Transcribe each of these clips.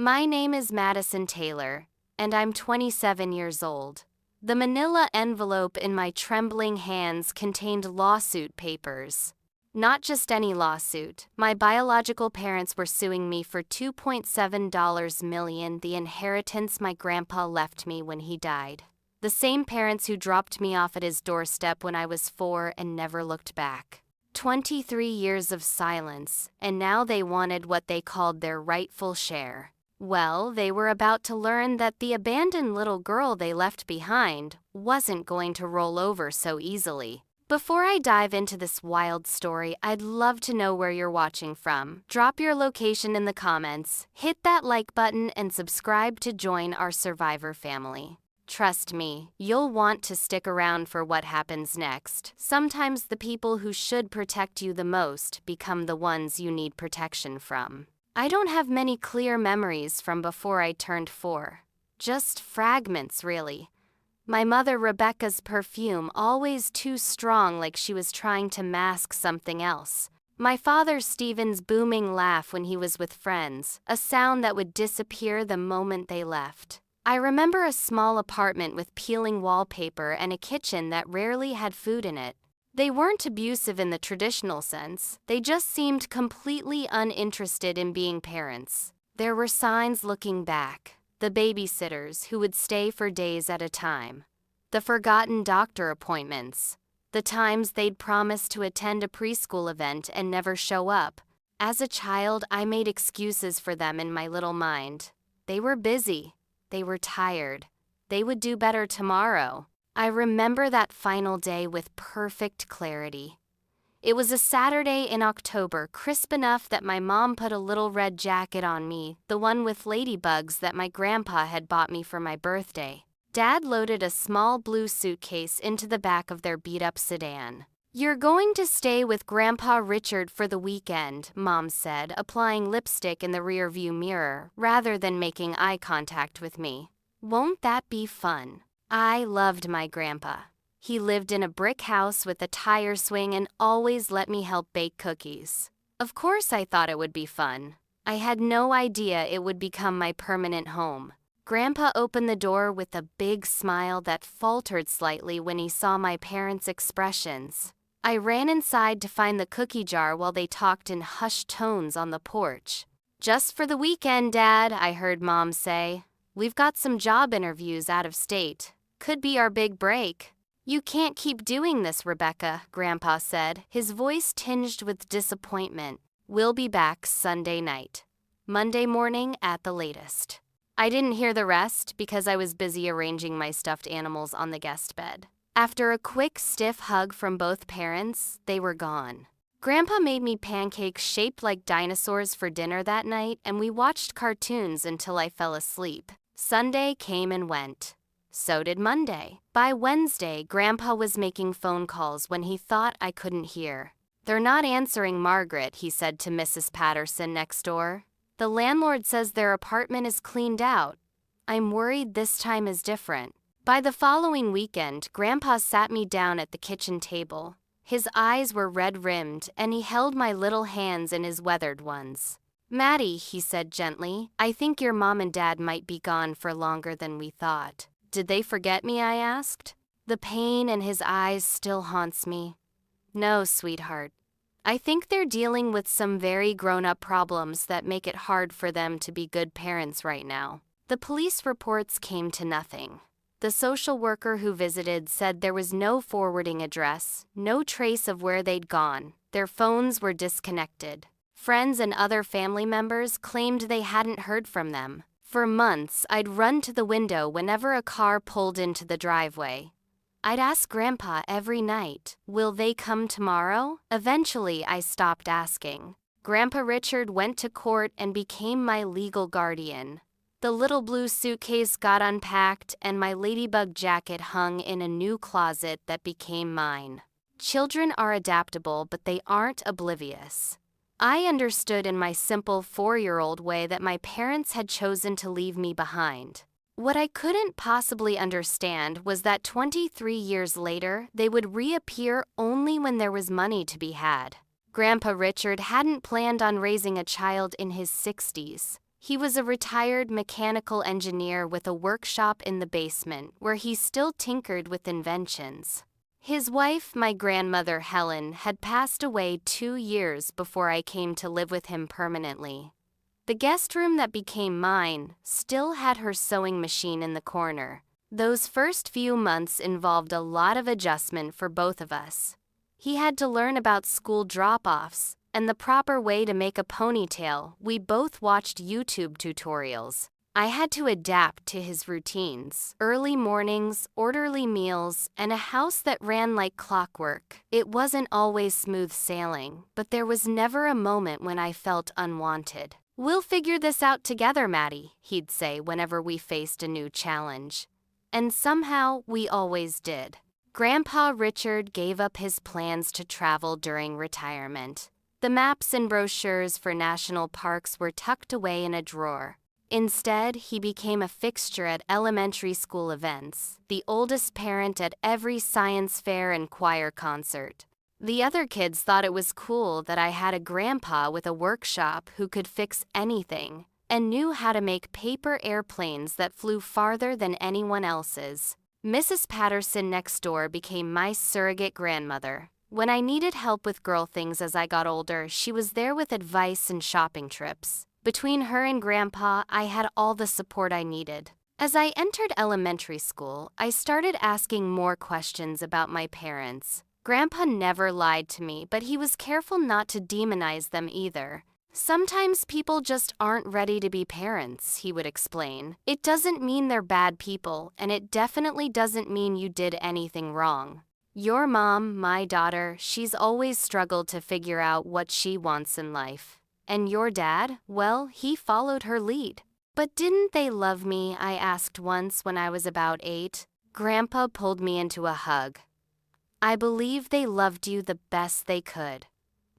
My name is Madison Taylor, and I'm 27 years old. The manila envelope in my trembling hands contained lawsuit papers. Not just any lawsuit. My biological parents were suing me for $2.7 million, the inheritance my grandpa left me when he died. The same parents who dropped me off at his doorstep when I was 4 and never looked back. 23 years of silence, and now they wanted what they called their rightful share. Well, they were about to learn that the abandoned little girl they left behind wasn't going to roll over so easily. Before I dive into this wild story, I'd love to know where you're watching from. Drop your location in the comments, hit that like button, and subscribe to join our survivor family. Trust me, you'll want to stick around for what happens next. Sometimes the people who should protect you the most become the ones you need protection from. I don't have many clear memories from before I turned 4. Just fragments, really. My mother Rebecca's perfume, always too strong, like she was trying to mask something else. My father Stephen's booming laugh when he was with friends, a sound that would disappear the moment they left. I remember a small apartment with peeling wallpaper and a kitchen that rarely had food in it. They weren't abusive in the traditional sense, they just seemed completely uninterested in being parents. There were signs looking back. The babysitters who would stay for days at a time. The forgotten doctor appointments. The times they'd promised to attend a preschool event and never show up. As a child, I made excuses for them in my little mind. They were busy. They were tired. They would do better tomorrow. I remember that final day with perfect clarity. It was a Saturday in October, crisp enough that my mom put a little red jacket on me, the one with ladybugs that my grandpa had bought me for my birthday. Dad loaded a small blue suitcase into the back of their beat-up sedan. "You're going to stay with Grandpa Richard for the weekend," Mom said, applying lipstick in the rearview mirror, rather than making eye contact with me. "Won't that be fun?" I loved my grandpa. He lived in a brick house with a tire swing and always let me help bake cookies. Of course I thought it would be fun. I had no idea it would become my permanent home. Grandpa opened the door with a big smile that faltered slightly when he saw my parents' expressions. I ran inside to find the cookie jar while they talked in hushed tones on the porch. "Just for the weekend, Dad," I heard Mom say. "We've got some job interviews out of state. Could be our big break." "You can't keep doing this, Rebecca," Grandpa said, his voice tinged with disappointment. "We'll be back Sunday night. Monday morning at the latest." I didn't hear the rest because I was busy arranging my stuffed animals on the guest bed. After a quick, stiff hug from both parents, they were gone. Grandpa made me pancakes shaped like dinosaurs for dinner that night, and we watched cartoons until I fell asleep. Sunday came and went. So did Monday. By Wednesday, Grandpa was making phone calls when he thought I couldn't hear. "They're not answering Margaret," he said to Mrs. Patterson next door. "The landlord says their apartment is cleaned out. I'm worried this time is different." By the following weekend, Grandpa sat me down at the kitchen table. His eyes were red-rimmed, and he held my little hands in his weathered ones. "Maddie," he said gently, "I think your mom and dad might be gone for longer than we thought." "Did they forget me?" I asked. The pain in his eyes still haunts me. "No, sweetheart. I think they're dealing with some very grown-up problems that make it hard for them to be good parents right now." The police reports came to nothing. The social worker who visited said there was no forwarding address, no trace of where they'd gone. Their phones were disconnected. Friends and other family members claimed they hadn't heard from them. For months, I'd run to the window whenever a car pulled into the driveway. I'd ask Grandpa every night, "Will they come tomorrow?" Eventually, I stopped asking. Grandpa Richard went to court and became my legal guardian. The little blue suitcase got unpacked, and my ladybug jacket hung in a new closet that became mine. Children are adaptable, but they aren't oblivious. I understood in my simple 4-year-old way that my parents had chosen to leave me behind. What I couldn't possibly understand was that 23 years later, they would reappear only when there was money to be had. Grandpa Richard hadn't planned on raising a child in his 60s. He was a retired mechanical engineer with a workshop in the basement where he still tinkered with inventions. His wife, my grandmother Helen, had passed away 2 years before I came to live with him permanently. The guest room that became mine still had her sewing machine in the corner. Those first few months involved a lot of adjustment for both of us. He had to learn about school drop-offs and the proper way to make a ponytail. We both watched YouTube tutorials. I had to adapt to his routines: early mornings, orderly meals, and a house that ran like clockwork. It wasn't always smooth sailing, but there was never a moment when I felt unwanted. "We'll figure this out together, Maddie," he'd say whenever we faced a new challenge. And somehow, we always did. Grandpa Richard gave up his plans to travel during retirement. The maps and brochures for national parks were tucked away in a drawer. Instead, he became a fixture at elementary school events, the oldest parent at every science fair and choir concert. The other kids thought it was cool that I had a grandpa with a workshop who could fix anything and knew how to make paper airplanes that flew farther than anyone else's. Mrs. Patterson next door became my surrogate grandmother. When I needed help with girl things as I got older, she was there with advice and shopping trips. Between her and Grandpa, I had all the support I needed. As I entered elementary school, I started asking more questions about my parents. Grandpa never lied to me, but he was careful not to demonize them either. "Sometimes people just aren't ready to be parents," he would explain. "It doesn't mean they're bad people, and it definitely doesn't mean you did anything wrong. Your mom, my daughter, she's always struggled to figure out what she wants in life. And your dad, well, he followed her lead." "But didn't they love me?" I asked once when I was about 8. Grandpa pulled me into a hug. "I believe they loved you the best they could.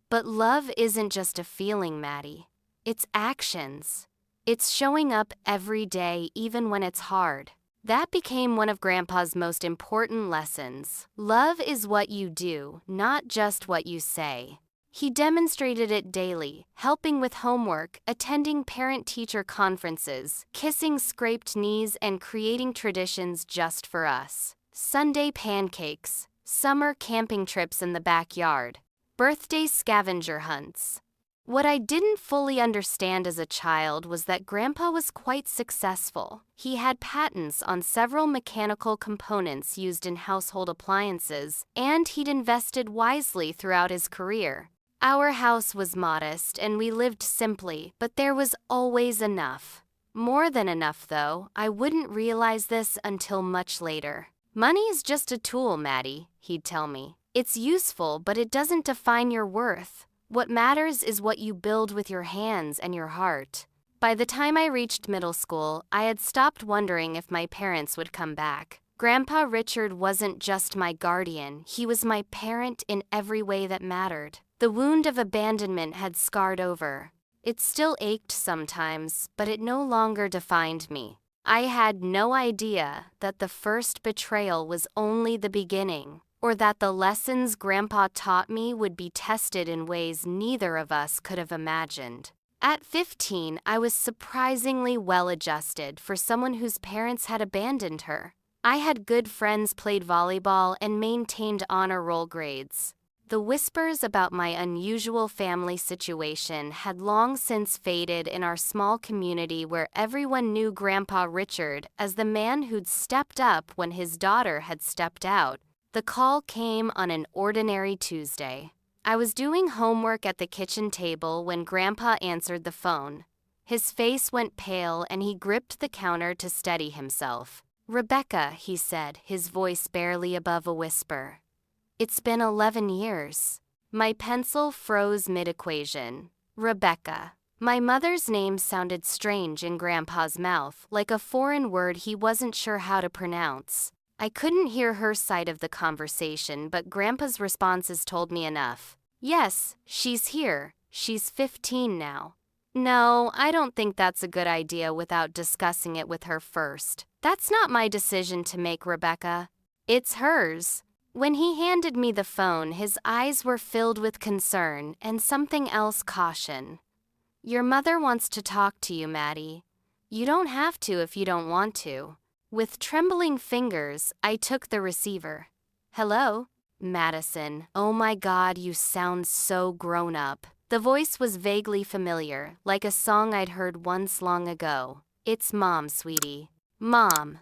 But love isn't just a feeling, Maddie. It's actions. It's showing up every day, even when it's hard." That became one of Grandpa's most important lessons. Love is what you do, not just what you say. He demonstrated it daily, helping with homework, attending parent-teacher conferences, kissing scraped knees, and creating traditions just for us. Sunday pancakes, summer camping trips in the backyard, birthday scavenger hunts. What I didn't fully understand as a child was that Grandpa was quite successful. He had patents on several mechanical components used in household appliances, and he'd invested wisely throughout his career. Our house was modest, and we lived simply, but there was always enough. More than enough, though. I wouldn't realize this until much later. "Money is just a tool, Maddie," he'd tell me. "It's useful, but it doesn't define your worth. What matters is what you build with your hands and your heart." By the time I reached middle school, I had stopped wondering if my parents would come back. Grandpa Richard wasn't just my guardian, he was my parent in every way that mattered. The wound of abandonment had scarred over. It still ached sometimes, but it no longer defined me. I had no idea that the first betrayal was only the beginning, or that the lessons Grandpa taught me would be tested in ways neither of us could have imagined. At 15, I was surprisingly well-adjusted for someone whose parents had abandoned her. I had good friends, played volleyball, and maintained honor roll grades. The whispers about my unusual family situation had long since faded in our small community where everyone knew Grandpa Richard as the man who'd stepped up when his daughter had stepped out. The call came on an ordinary Tuesday. I was doing homework at the kitchen table when Grandpa answered the phone. His face went pale and he gripped the counter to steady himself. "Rebecca," he said, his voice barely above a whisper. "It's been 11 years. My pencil froze mid-equation. Rebecca. My mother's name sounded strange in Grandpa's mouth, like a foreign word he wasn't sure how to pronounce. I couldn't hear her side of the conversation, but Grandpa's responses told me enough. "Yes, she's here. She's 15 now." "No, I don't think that's a good idea without discussing it with her first. That's not my decision to make, Rebecca. It's hers." When he handed me the phone, his eyes were filled with concern and something else, caution. Your mother wants to talk to you, Maddie. You don't have to if you don't want to. With trembling fingers, I took the receiver. Hello? Madison. Oh my God, you sound so grown up. The voice was vaguely familiar, like a song I'd heard once long ago. It's Mom, sweetie. Mom.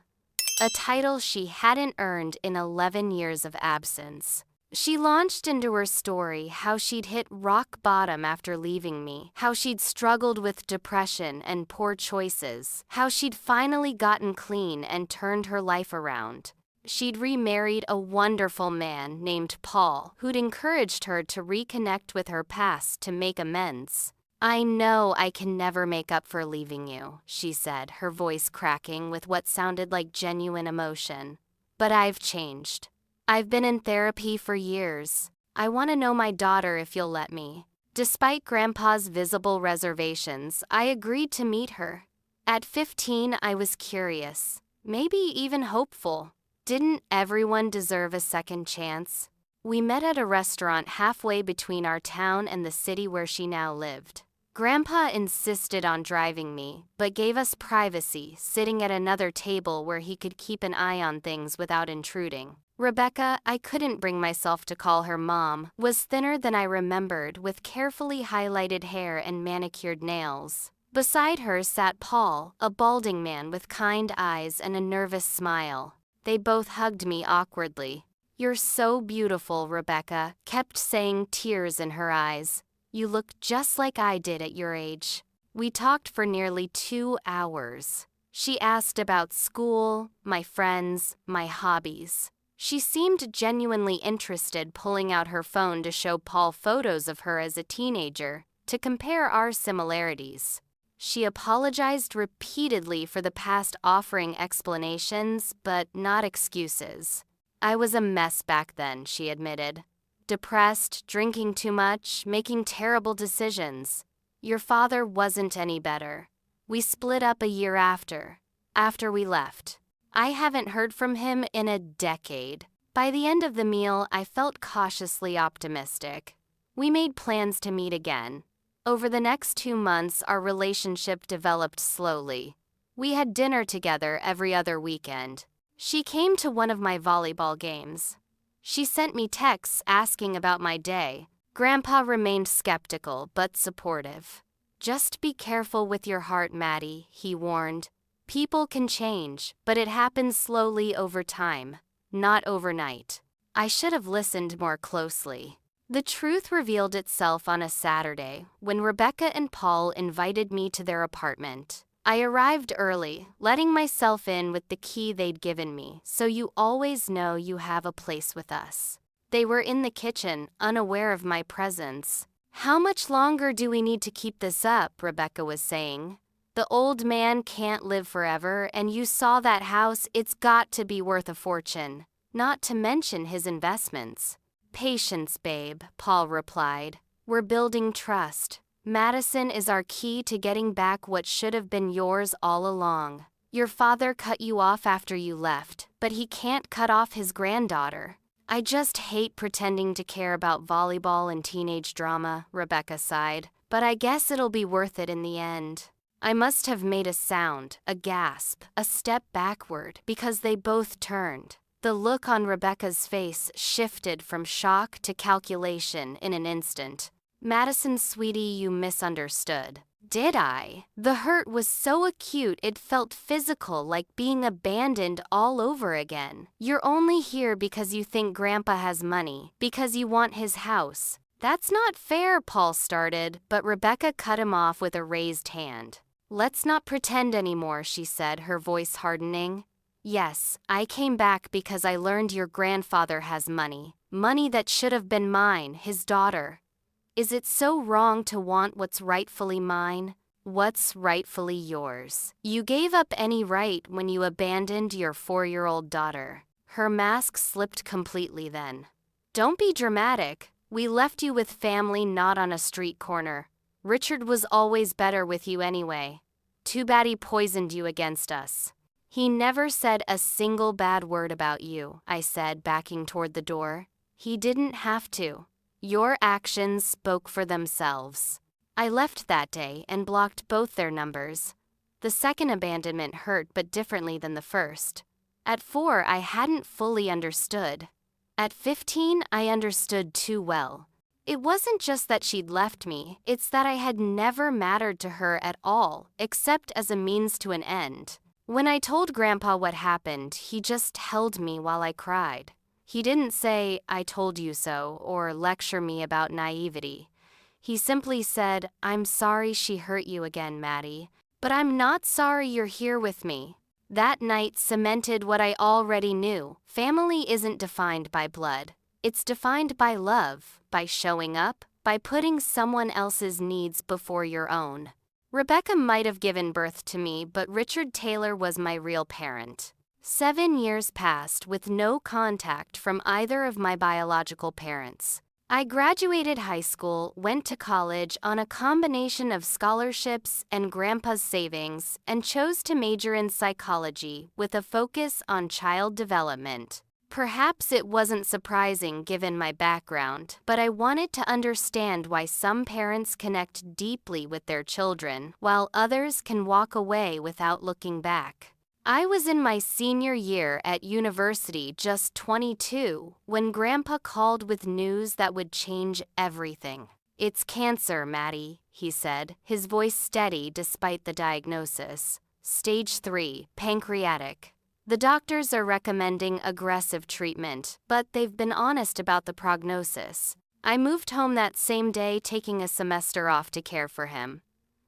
A title she hadn't earned in 11 years of absence. She launched into her story how she'd hit rock bottom after leaving me, how she'd struggled with depression and poor choices, how she'd finally gotten clean and turned her life around. She'd remarried a wonderful man named Paul, who'd encouraged her to reconnect with her past to make amends. I know I can never make up for leaving you, she said, her voice cracking with what sounded like genuine emotion. But I've changed. I've been in therapy for years. I want to know my daughter if you'll let me. Despite Grandpa's visible reservations, I agreed to meet her. At 15, I was curious, maybe even hopeful. Didn't everyone deserve a second chance? We met at a restaurant halfway between our town and the city where she now lived. Grandpa insisted on driving me, but gave us privacy, sitting at another table where he could keep an eye on things without intruding. Rebecca, I couldn't bring myself to call her Mom, was thinner than I remembered, with carefully highlighted hair and manicured nails. Beside her sat Paul, a balding man with kind eyes and a nervous smile. They both hugged me awkwardly. You're so beautiful, Rebecca kept saying, tears in her eyes. You look just like I did at your age. We talked for nearly 2 hours. She asked about school, my friends, my hobbies. She seemed genuinely interested, pulling out her phone to show Paul photos of her as a teenager, to compare our similarities. She apologized repeatedly for the past, offering explanations, but not excuses. I was a mess back then, she admitted. Depressed, drinking too much, making terrible decisions. Your father wasn't any better. We split up a year after we left. I haven't heard from him in a decade. By the end of the meal, I felt cautiously optimistic. We made plans to meet again. Over the next 2 months, our relationship developed slowly. We had dinner together every other weekend. She came to one of my volleyball games. She sent me texts asking about my day. Grandpa remained skeptical but supportive. Just be careful with your heart, Maddie, he warned. People can change, but it happens slowly over time, not overnight. I should have listened more closely. The truth revealed itself on a Saturday when Rebecca and Paul invited me to their apartment. I arrived early, letting myself in with the key they'd given me, so you always know you have a place with us. They were in the kitchen, unaware of my presence. How much longer do we need to keep this up? Rebecca was saying. The old man can't live forever, and you saw that house, it's got to be worth a fortune. Not to mention his investments. Patience, babe, Paul replied. We're building trust. Madison is our key to getting back what should have been yours all along. Your father cut you off after you left, but he can't cut off his granddaughter. I just hate pretending to care about volleyball and teenage drama, Rebecca sighed, but I guess it'll be worth it in the end. I must have made a sound, a gasp, a step backward, because they both turned. The look on Rebecca's face shifted from shock to calculation in an instant. Madison, sweetie, you misunderstood. Did I? The hurt was so acute it felt physical, like being abandoned all over again. You're only here because you think Grandpa has money, because you want his house. That's not fair, Paul started, but Rebecca cut him off with a raised hand. Let's not pretend anymore, she said, her voice hardening. Yes, I came back because I learned your grandfather has money. Money that should have been mine, his daughter. Is it so wrong to want what's rightfully mine? What's rightfully yours? You gave up any right when you abandoned your 4-year-old daughter. Her mask slipped completely then. Don't be dramatic. We left you with family, not on a street corner. Richard was always better with you anyway. Too bad he poisoned you against us. He never said a single bad word about you, I said, backing toward the door. He didn't have to. Your actions spoke for themselves. I left that day and blocked both their numbers. The second abandonment hurt, but differently than the first. At 4, I hadn't fully understood. At 15, I understood too well. It wasn't just that she'd left me, it's that I had never mattered to her at all, except as a means to an end. When I told Grandpa what happened, he just held me while I cried. He didn't say, "I told you so," or lecture me about naivety. He simply said, "I'm sorry she hurt you again, Maddie, but I'm not sorry you're here with me." That night cemented what I already knew. Family isn't defined by blood. It's defined by love, by showing up, by putting someone else's needs before your own. Rebecca might have given birth to me, but Richard Taylor was my real parent. 7 years passed with no contact from either of my biological parents. I graduated high school, went to college on a combination of scholarships and Grandpa's savings, and chose to major in psychology with a focus on child development. Perhaps it wasn't surprising given my background, but I wanted to understand why some parents connect deeply with their children, while others can walk away without looking back. I was in my senior year at university, just 22, when Grandpa called with news that would change everything. "It's cancer, Maddie," he said, his voice steady despite the diagnosis. "Stage 3, pancreatic. The doctors are recommending aggressive treatment, but they've been honest about the prognosis." I moved home that same day, taking a semester off to care for him.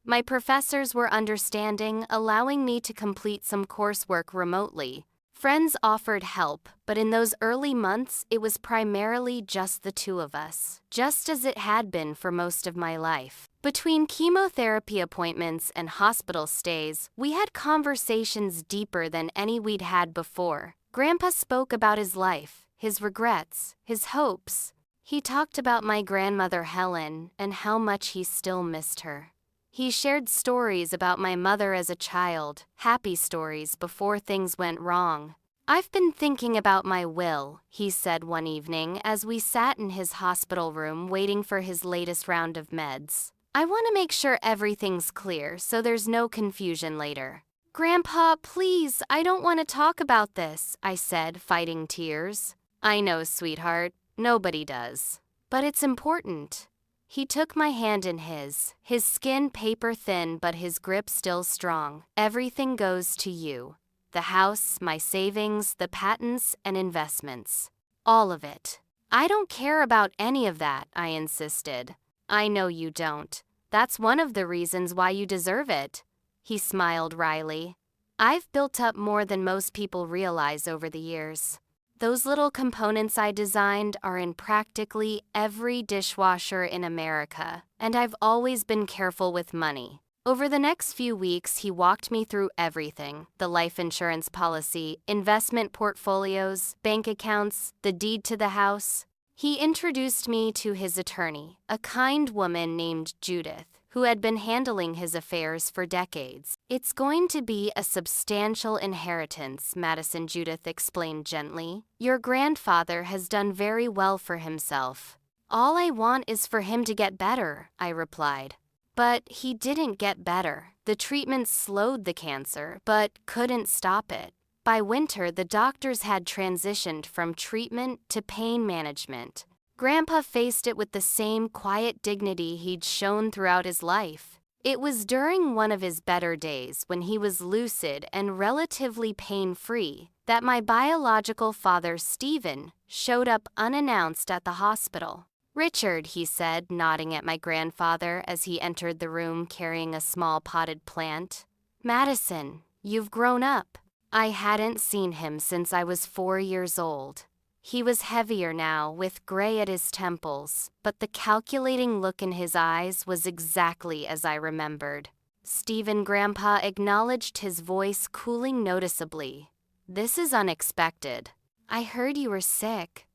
My professors were understanding, allowing me to complete some coursework remotely. Friends offered help, but in those early months, it was primarily just the two of us, just as it had been for most of my life. Between chemotherapy appointments and hospital stays, we had conversations deeper than any we'd had before. Grandpa spoke about his life, his regrets, his hopes. He talked about my grandmother Helen and how much he still missed her. He shared stories about my mother as a child, happy stories before things went wrong. "I've been thinking about my will," he said one evening as we sat in his hospital room waiting for his latest round of meds. "I want to make sure everything's clear so there's no confusion later." "Grandpa, please, I don't want to talk about this," I said, fighting tears. "I know, sweetheart, nobody does. But it's important." He took my hand in his skin paper thin but his grip still strong. "Everything goes to you. The house, my savings, the patents and investments. All of it." "I don't care about any of that," I insisted. "I know you don't. That's one of the reasons why you deserve it." He smiled wryly. "I've built up more than most people realize over the years. Those little components I designed are in practically every dishwasher in America, and I've always been careful with money." Over the next few weeks, he walked me through everything: the life insurance policy, investment portfolios, bank accounts, the deed to the house. He introduced me to his attorney, a kind woman named Judith, who had been handling his affairs for decades. "It's going to be a substantial inheritance," Madison Judith explained gently. "Your grandfather has done very well for himself." "All I want is for him to get better," I replied. But he didn't get better. The treatment slowed the cancer, but couldn't stop it. By winter, the doctors had transitioned from treatment to pain management. Grandpa faced it with the same quiet dignity he'd shown throughout his life. It was during one of his better days, when he was lucid and relatively pain-free, that my biological father, Stephen, showed up unannounced at the hospital. "Richard," he said, nodding at my grandfather as he entered the room carrying a small potted plant. "Madison, you've grown up." I hadn't seen him since I was 4 years old. He was heavier now, with gray at his temples, but the calculating look in his eyes was exactly as I remembered. "Stephen," Grandpa acknowledged, his voice cooling noticeably. "This is unexpected. I heard you were sick.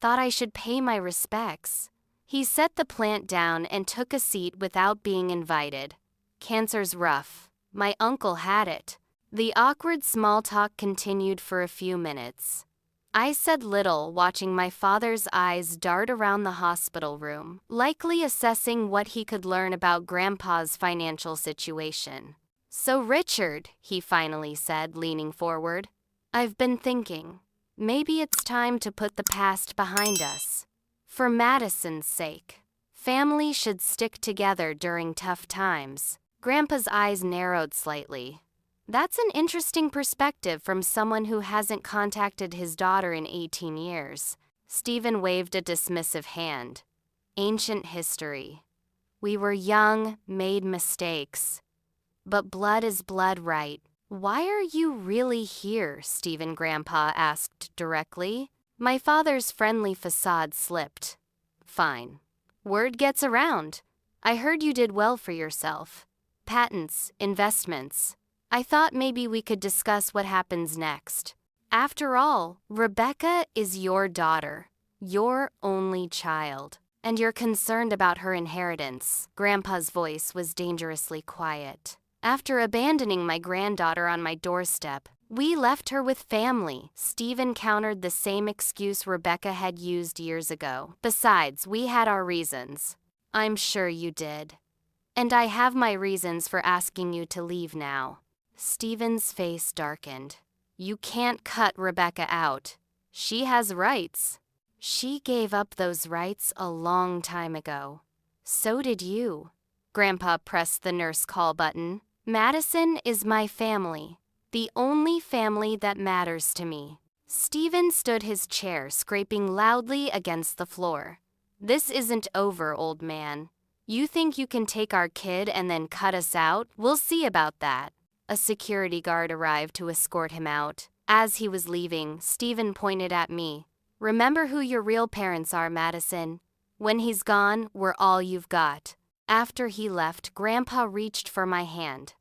Thought I should pay my respects." He set the plant down and took a seat without being invited. "Cancer's rough. My uncle had it." The awkward small talk continued for a few minutes. I said little, watching my father's eyes dart around the hospital room, likely assessing what he could learn about Grandpa's financial situation. "So Richard," he finally said, leaning forward, "I've been thinking. Maybe it's time to put the past behind us. For Madison's sake. Family should stick together during tough times." Grandpa's eyes narrowed slightly. "That's an interesting perspective from someone who hasn't contacted his daughter in 18 years. Stephen waved a dismissive hand. "Ancient history. We were young, made mistakes. But blood is blood, right?" "Why are you really here?" Stephen Grandpa asked directly. My father's friendly facade slipped. "Fine. Word gets around. I heard you did well for yourself. Patents, investments. I thought maybe we could discuss what happens next. After all, Rebecca is your daughter, your only child, and you're concerned about her inheritance." Grandpa's voice was dangerously quiet. "After abandoning my granddaughter on my doorstep, we left her with family." Stephen countered the same excuse Rebecca had used years ago. "Besides, we had our reasons." "I'm sure you did. And I have my reasons for asking you to leave now." Stephen's face darkened. "You can't cut Rebecca out. She has rights." "She gave up those rights a long time ago. So did you." Grandpa pressed the nurse call button. "Madison is my family, the only family that matters to me." Stephen stood his chair, scraping loudly against the floor. "This isn't over, old man. You think you can take our kid and then cut us out? We'll see about that." A security guard arrived to escort him out. As he was leaving, Stephen pointed at me. "Remember who your real parents are, Madison. When he's gone, we're all you've got." After he left, Grandpa reached for my hand.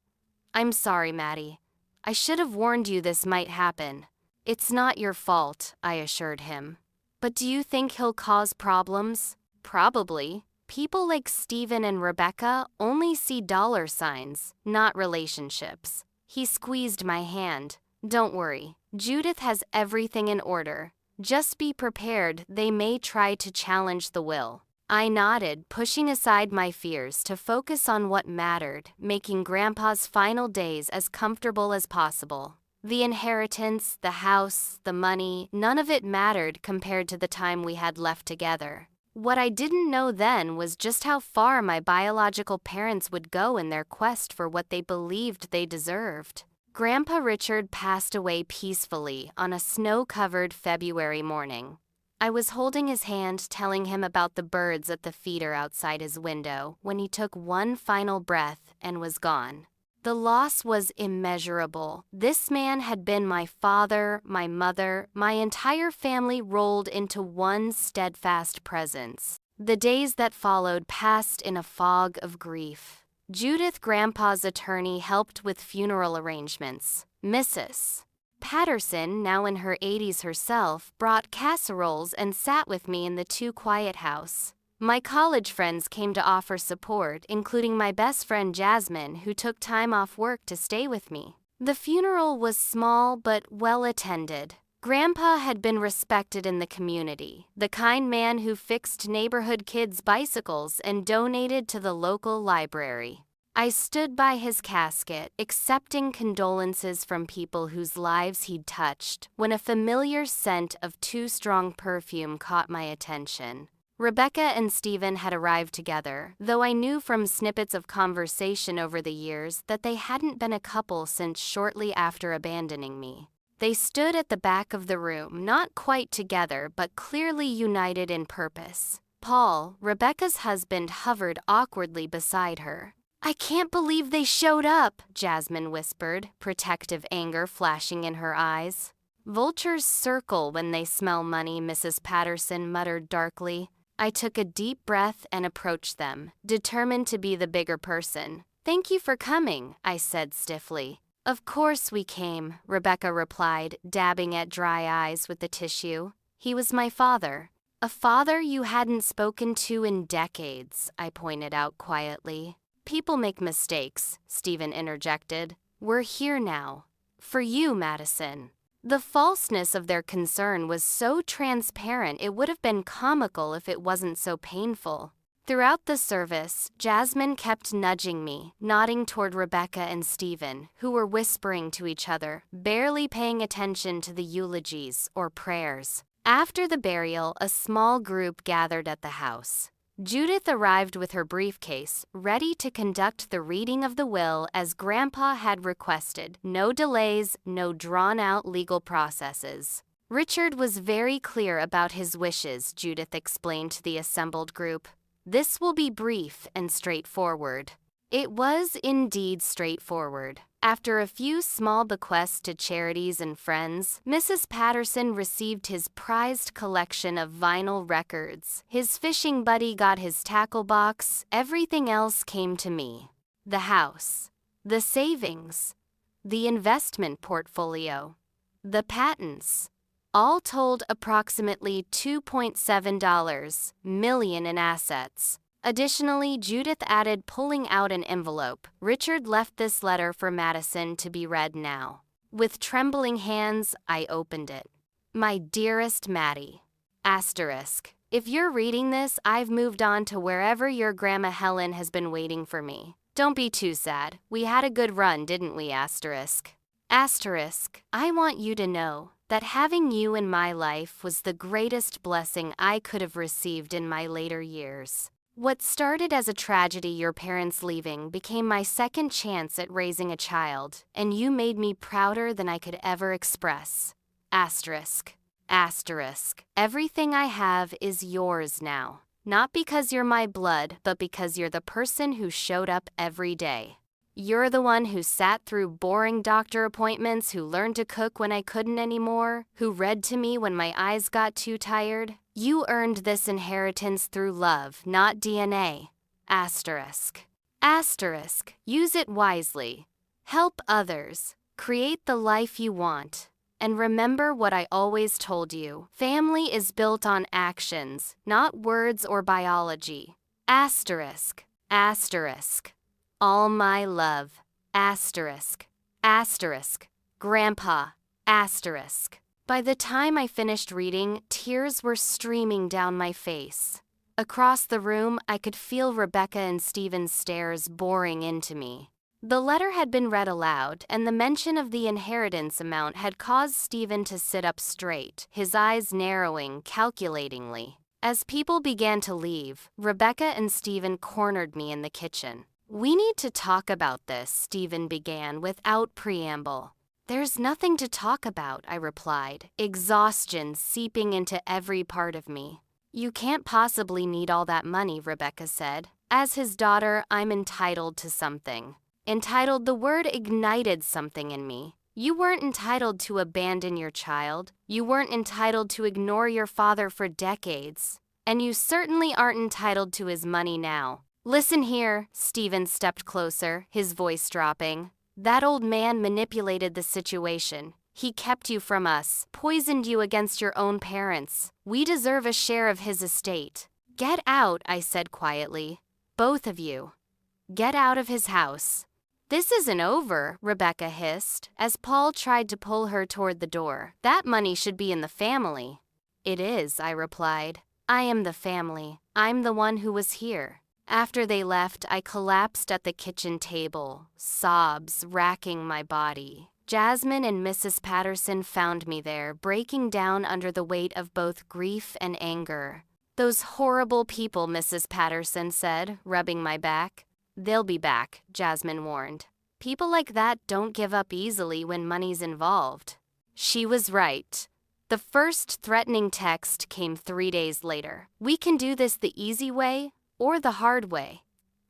"I'm sorry, Maddie. I should have warned you this might happen." "It's not your fault," I assured him. "But do you think he'll cause problems?" "Probably. People like Stephen and Rebecca only see dollar signs, not relationships." He squeezed my hand. "Don't worry. Judith has everything in order. Just be prepared, they may try to challenge the will." I nodded, pushing aside my fears to focus on what mattered, making Grandpa's final days as comfortable as possible. The inheritance, the house, the money, none of it mattered compared to the time we had left together. What I didn't know then was just how far my biological parents would go in their quest for what they believed they deserved. Grandpa Richard passed away peacefully on a snow-covered February morning. I was holding his hand, telling him about the birds at the feeder outside his window, when he took one final breath and was gone. The loss was immeasurable. This man had been my father, my mother, my entire family rolled into one steadfast presence. The days that followed passed in a fog of grief. Judith, Grandpa's attorney, helped with funeral arrangements. Mrs. Patterson, now in her 80s herself, brought casseroles and sat with me in the too quiet house. My college friends came to offer support, including my best friend Jasmine, who took time off work to stay with me. The funeral was small but well attended. Grandpa had been respected in the community, the kind man who fixed neighborhood kids' bicycles and donated to the local library. I stood by his casket, accepting condolences from people whose lives he'd touched, when a familiar scent of too strong perfume caught my attention. Rebecca and Stephen had arrived together, though I knew from snippets of conversation over the years that they hadn't been a couple since shortly after abandoning me. They stood at the back of the room, not quite together, but clearly united in purpose. Paul, Rebecca's husband, hovered awkwardly beside her. "I can't believe they showed up," Jasmine whispered, protective anger flashing in her eyes. "Vultures circle when they smell money," Mrs. Patterson muttered darkly. I took a deep breath and approached them, determined to be the bigger person. "Thank you for coming," I said stiffly. "Of course we came," Rebecca replied, dabbing at dry eyes with the tissue. "He was my father." "A father you hadn't spoken to in decades," I pointed out quietly. "People make mistakes," Stephen interjected. "We're here now. For you, Madison." The falseness of their concern was so transparent it would have been comical if it wasn't so painful. Throughout the service, Jasmine kept nudging me, nodding toward Rebecca and Stephen, who were whispering to each other, barely paying attention to the eulogies or prayers. After the burial, a small group gathered at the house. Judith arrived with her briefcase, ready to conduct the reading of the will as Grandpa had requested. No delays, no drawn-out legal processes. Richard was very clear about his wishes, Judith explained to the assembled group. This will be brief and straightforward. It was indeed straightforward. After a few small bequests to charities and friends, Mrs. Patterson received his prized collection of vinyl records. His fishing buddy got his tackle box. Everything else came to me. The house, the savings, the investment portfolio, the patents. All told approximately $2.7 million in assets. Additionally, Judith added, pulling out an envelope. Richard left this letter for Madison to be read now. With trembling hands, I opened it. My dearest Maddie. Asterisk. If you're reading this, I've moved on to wherever your Grandma Helen has been waiting for me. Don't be too sad. We had a good run, didn't we? Asterisk. Asterisk. I want you to know that having you in my life was the greatest blessing I could have received in my later years. What started as a tragedy, your parents leaving, became my second chance at raising a child, and you made me prouder than I could ever express. Asterisk. Asterisk. Everything I have is yours now. Not because you're my blood, but because you're the person who showed up every day. You're the one who sat through boring doctor appointments, who learned to cook when I couldn't anymore, who read to me when my eyes got too tired. You earned this inheritance through love, not DNA. Asterisk. Asterisk. Use it wisely. Help others. Create the life you want. And remember what I always told you. Family is built on actions, not words or biology. Asterisk. Asterisk. All my love. Asterisk. Asterisk. Grandpa. Asterisk. By the time I finished reading, tears were streaming down my face. Across the room, I could feel Rebecca and Stephen's stares boring into me. The letter had been read aloud, and the mention of the inheritance amount had caused Stephen to sit up straight, his eyes narrowing calculatingly. As people began to leave, Rebecca and Stephen cornered me in the kitchen. We need to talk about this, Stephen began without preamble. There's nothing to talk about, I replied, exhaustion seeping into every part of me. You can't possibly need all that money, Rebecca said. As his daughter, I'm entitled to something. Entitled, the word ignited something in me. You weren't entitled to abandon your child. You weren't entitled to ignore your father for decades. And you certainly aren't entitled to his money now. Listen here, Stephen stepped closer, his voice dropping. That old man manipulated the situation. He kept you from us, poisoned you against your own parents. We deserve a share of his estate. Get out, I said quietly. Both of you. Get out of his house. This isn't over, Rebecca hissed, as Paul tried to pull her toward the door. That money should be in the family. It is, I replied. I am the family. I'm the one who was here. After they left, I collapsed at the kitchen table, sobs racking my body. Jasmine and Mrs. Patterson found me there, breaking down under the weight of both grief and anger. Those horrible people, Mrs. Patterson said, rubbing my back. They'll be back, Jasmine warned. People like that don't give up easily when money's involved. She was right. The first threatening text came 3 days later. We can do this the easy way or the hard way.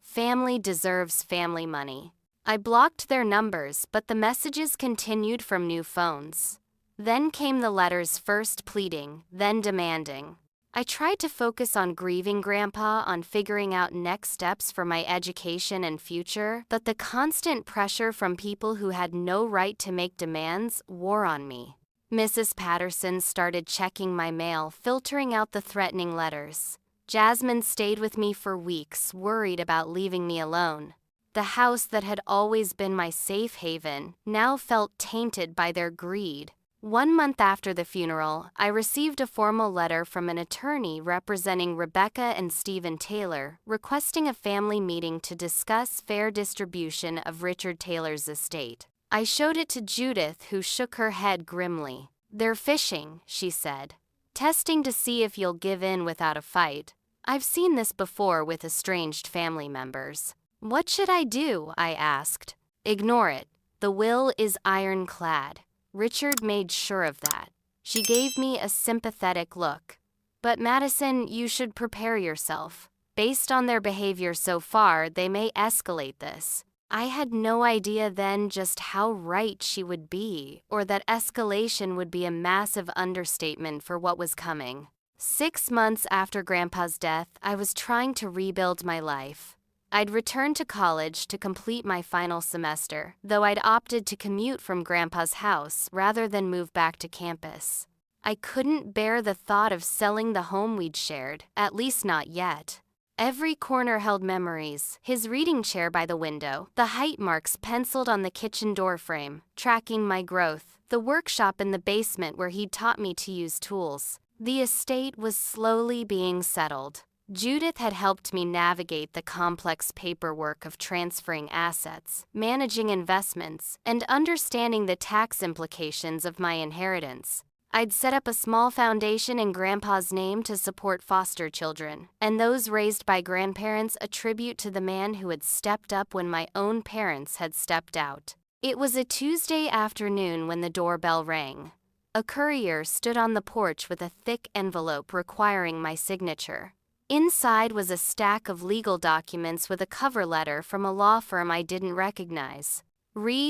Family deserves family money. I blocked their numbers, but the messages continued from new phones. Then came the letters, first pleading, then demanding. I tried to focus on grieving Grandpa, on figuring out next steps for my education and future, but the constant pressure from people who had no right to make demands wore on me. Mrs. Patterson started checking my mail, filtering out the threatening letters. Jasmine stayed with me for weeks, worried about leaving me alone. The house that had always been my safe haven now felt tainted by their greed. 1 month after the funeral, I received a formal letter from an attorney representing Rebecca and Stephen Taylor, requesting a family meeting to discuss fair distribution of Richard Taylor's estate. I showed it to Judith, who shook her head grimly. "They're fishing," she said. "Testing to see if you'll give in without a fight. I've seen this before with estranged family members." "What should I do?" I asked. "Ignore it. The will is ironclad." Richard made sure of that. She gave me a sympathetic look. "But Madison, you should prepare yourself. Based on their behavior so far, they may escalate this." I had no idea then just how right she would be, or that escalation would be a massive understatement for what was coming. 6 months after Grandpa's death, I was trying to rebuild my life. I'd returned to college to complete my final semester, though I'd opted to commute from Grandpa's house rather than move back to campus. I couldn't bear the thought of selling the home we'd shared, at least not yet. Every corner held memories: his reading chair by the window, the height marks penciled on the kitchen doorframe, tracking my growth, the workshop in the basement where he'd taught me to use tools. The estate was slowly being settled. Judith had helped me navigate the complex paperwork of transferring assets, managing investments, and understanding the tax implications of my inheritance. I'd set up a small foundation in Grandpa's name to support foster children, and those raised by grandparents, a tribute to the man who had stepped up when my own parents had stepped out. It was a Tuesday afternoon when the doorbell rang. A courier stood on the porch with a thick envelope requiring my signature. Inside was a stack of legal documents with a cover letter from a law firm I didn't recognize.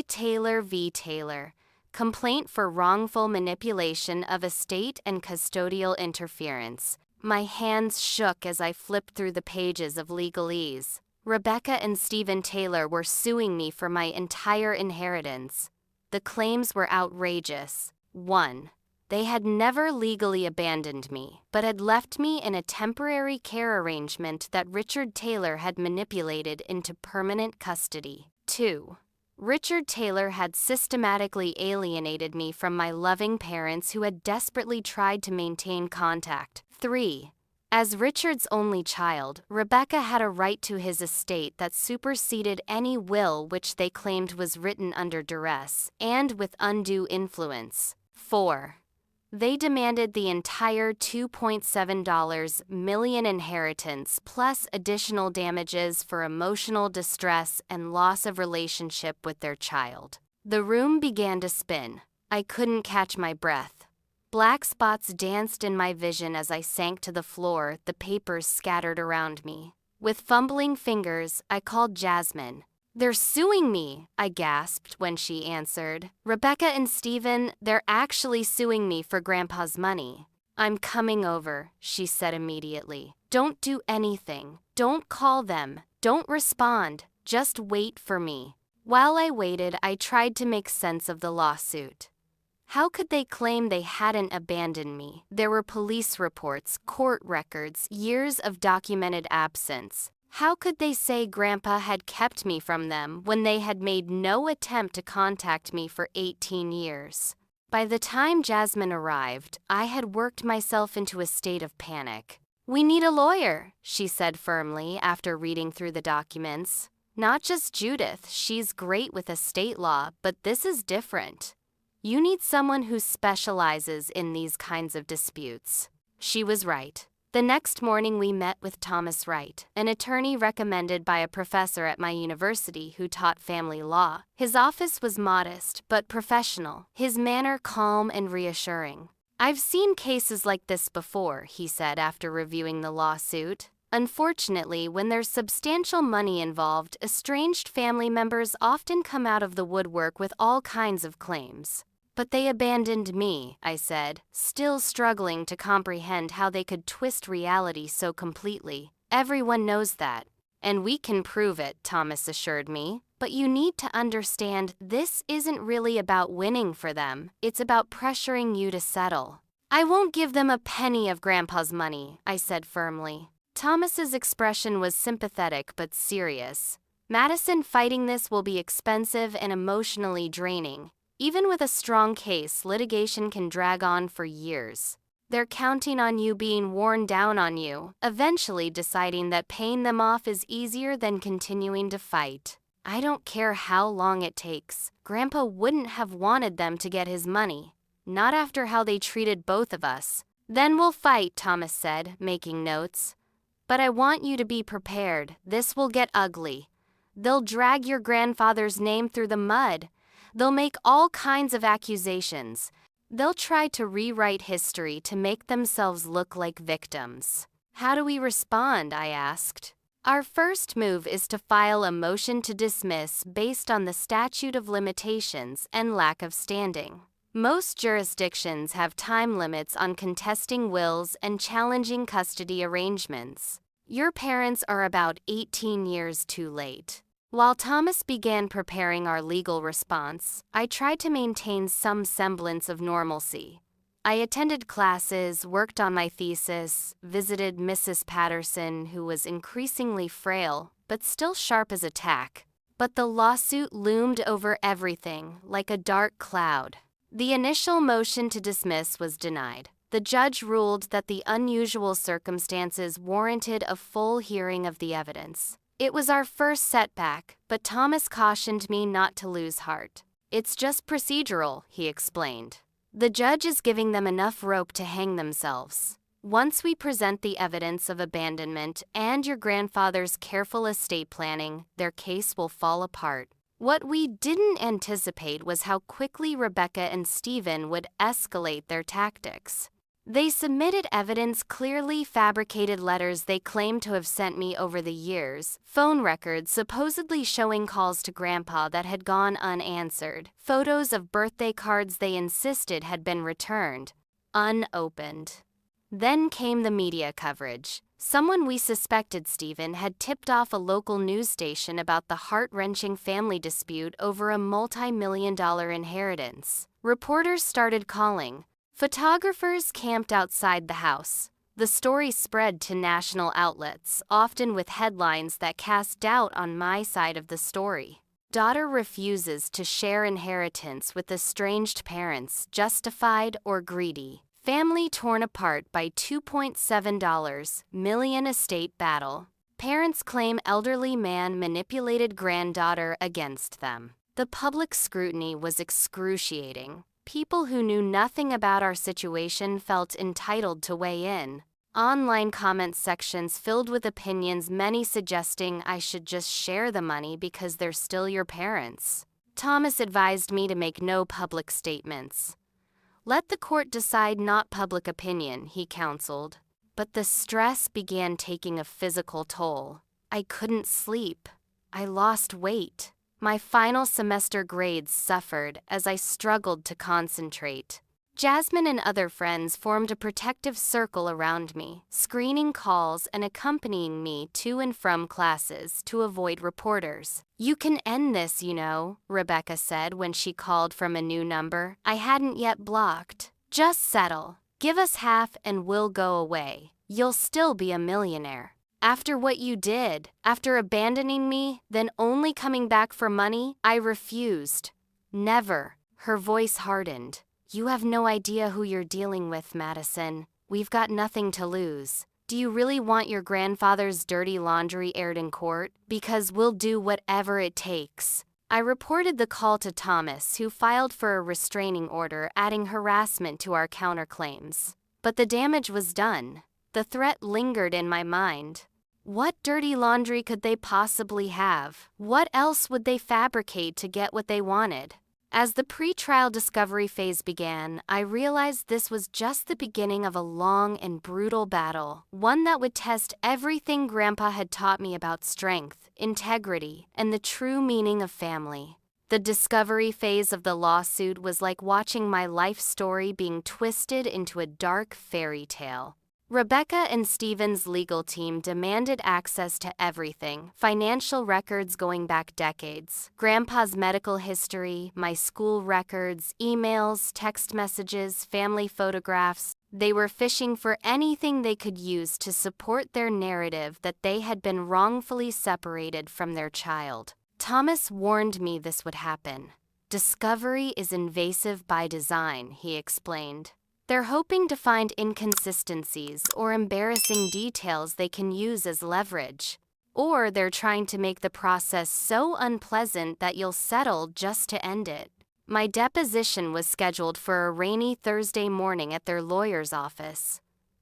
Taylor v. Taylor. Complaint for wrongful manipulation of estate and custodial interference. My hands shook as I flipped through the pages of legalese. Rebecca and Stephen Taylor were suing me for my entire inheritance. The claims were outrageous. 1. They had never legally abandoned me, but had left me in a temporary care arrangement that Richard Taylor had manipulated into permanent custody. 2. Richard Taylor had systematically alienated me from my loving parents who had desperately tried to maintain contact. 3. As Richard's only child, Rebecca had a right to his estate that superseded any will which they claimed was written under duress and with undue influence. 4. They demanded the entire $2.7 million inheritance plus additional damages for emotional distress and loss of relationship with their child. The room began to spin. I couldn't catch my breath. Black spots danced in my vision as I sank to the floor, the papers scattered around me. With fumbling fingers, I called Jasmine. "They're suing me," I gasped when she answered. "Rebecca and Stephen, they're actually suing me for Grandpa's money." "I'm coming over," she said immediately. "Don't do anything. Don't call them. Don't respond. Just wait for me." While I waited, I tried to make sense of the lawsuit. How could they claim they hadn't abandoned me? There were police reports, court records, years of documented absence. How could they say Grandpa had kept me from them when they had made no attempt to contact me for 18 years? By the time Jasmine arrived, I had worked myself into a state of panic. "We need a lawyer," she said firmly after reading through the documents. "Not just Judith, she's great with estate law, but this is different. You need someone who specializes in these kinds of disputes." She was right. The next morning we met with Thomas Wright, an attorney recommended by a professor at my university who taught family law. His office was modest but professional, his manner calm and reassuring. "I've seen cases like this before," he said after reviewing the lawsuit. "Unfortunately, when there's substantial money involved, estranged family members often come out of the woodwork with all kinds of claims." "But they abandoned me," I said, still struggling to comprehend how they could twist reality so completely. "Everyone knows that." "And we can prove it," Thomas assured me. "But you need to understand this isn't really about winning for them. It's about pressuring you to settle." "I won't give them a penny of Grandpa's money," I said firmly. Thomas's expression was sympathetic but serious. "Madison, fighting this will be expensive and emotionally draining. Even with a strong case, litigation can drag on for years. They're counting on you being worn down on you, eventually deciding that paying them off is easier than continuing to fight. I don't care how long it takes. Grandpa wouldn't have wanted them to get his money. Not after how they treated both of us. Then we'll fight, Thomas said, making notes. But I want you to be prepared. This will get ugly. They'll drag your grandfather's name through the mud. They'll make all kinds of accusations. They'll try to rewrite history to make themselves look like victims. How do we respond? I asked. Our first move is to file a motion to dismiss based on the statute of limitations and lack of standing. Most jurisdictions have time limits on contesting wills and challenging custody arrangements. Your parents are about 18 years too late. While Thomas began preparing our legal response, I tried to maintain some semblance of normalcy. I attended classes, worked on my thesis, visited Mrs. Patterson, who was increasingly frail, but still sharp as a tack. But the lawsuit loomed over everything, like a dark cloud. The initial motion to dismiss was denied. The judge ruled that the unusual circumstances warranted a full hearing of the evidence. It was our first setback, but Thomas cautioned me not to lose heart. It's just procedural, he explained. The judge is giving them enough rope to hang themselves. Once we present the evidence of abandonment and your grandfather's careful estate planning, their case will fall apart. What we didn't anticipate was how quickly Rebecca and Stephen would escalate their tactics. They submitted evidence, clearly fabricated letters they claimed to have sent me over the years, phone records supposedly showing calls to Grandpa that had gone unanswered, photos of birthday cards they insisted had been returned, unopened. Then came the media coverage. Someone we suspected Stephen had tipped off a local news station about the heart-wrenching family dispute over a multi-million-dollar inheritance. Reporters started calling. Photographers camped outside the house. The story spread to national outlets, often with headlines that cast doubt on my side of the story. Daughter refuses to share inheritance with estranged parents, justified or greedy. Family torn apart by $2.7 million estate battle. Parents claim elderly man manipulated granddaughter against them. The public scrutiny was excruciating. People who knew nothing about our situation felt entitled to weigh in. Online comment sections filled with opinions, many suggesting I should just share the money because they're still your parents. Thomas advised me to make no public statements. Let the court decide, not public opinion, he counseled. But the stress began taking a physical toll. I couldn't sleep. I lost weight. My final semester grades suffered as I struggled to concentrate. Jasmine and other friends formed a protective circle around me, screening calls and accompanying me to and from classes to avoid reporters. You can end this, you know, Rebecca said when she called from a new number I hadn't yet blocked. Just settle. Give us half and we'll go away. You'll still be a millionaire. After what you did, after abandoning me, then only coming back for money, I refused. Never. Her voice hardened. You have no idea who you're dealing with, Madison. We've got nothing to lose. Do you really want your grandfather's dirty laundry aired in court? Because we'll do whatever it takes. I reported the call to Thomas, who filed for a restraining order, adding harassment to our counterclaims. But the damage was done. The threat lingered in my mind. What dirty laundry could they possibly have? What else would they fabricate to get what they wanted? As the pre-trial discovery phase began, I realized this was just the beginning of a long and brutal battle, one that would test everything Grandpa had taught me about strength, integrity, and the true meaning of family. The discovery phase of the lawsuit was like watching my life story being twisted into a dark fairy tale. Rebecca and Stephen's legal team demanded access to everything, financial records going back decades, Grandpa's medical history, my school records, emails, text messages, family photographs. They were fishing for anything they could use to support their narrative that they had been wrongfully separated from their child. Thomas warned me this would happen. Discovery is invasive by design, he explained. They're hoping to find inconsistencies or embarrassing details they can use as leverage. Or they're trying to make the process so unpleasant that you'll settle just to end it. My deposition was scheduled for a rainy Thursday morning at their lawyer's office.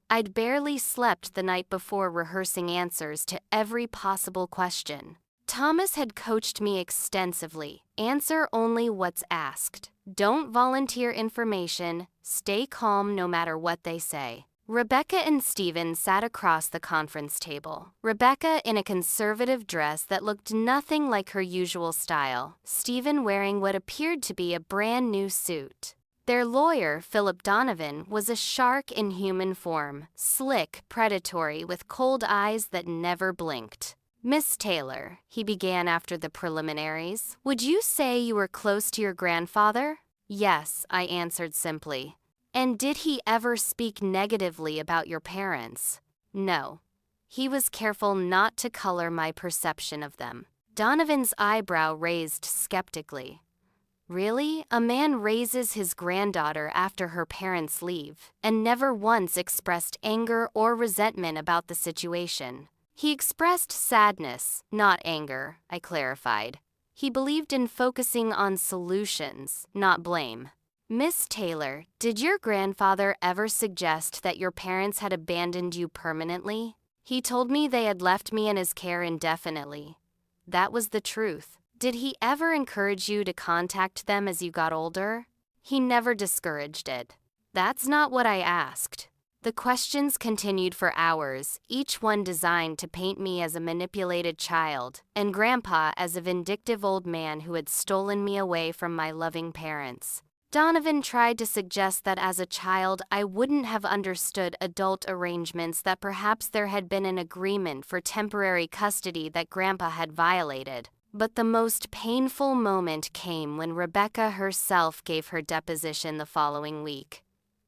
I'd barely slept the night before rehearsing answers to every possible question. Thomas had coached me extensively. Answer only what's asked. Don't volunteer information. Stay calm no matter what they say. Rebecca and Stephen sat across the conference table. Rebecca in a conservative dress that looked nothing like her usual style. Stephen wearing what appeared to be a brand new suit. Their lawyer, Philip Donovan, was a shark in human form, slick, predatory, with cold eyes that never blinked. Miss Taylor, he began after the preliminaries, would you say you were close to your grandfather? Yes, I answered simply. And did he ever speak negatively about your parents? No. He was careful not to color my perception of them. Donovan's eyebrow raised skeptically. Really? A man raises his granddaughter after her parents leave, and never once expressed anger or resentment about the situation. He expressed sadness, not anger, I clarified. He believed in focusing on solutions, not blame. Miss Taylor, did your grandfather ever suggest that your parents had abandoned you permanently? He told me they had left me in his care indefinitely. That was the truth. Did he ever encourage you to contact them as you got older? He never discouraged it. That's not what I asked. The questions continued for hours, each one designed to paint me as a manipulated child, and Grandpa as a vindictive old man who had stolen me away from my loving parents. Donovan tried to suggest that as a child I wouldn't have understood adult arrangements, that perhaps there had been an agreement for temporary custody that Grandpa had violated. But the most painful moment came when Rebecca herself gave her deposition the following week.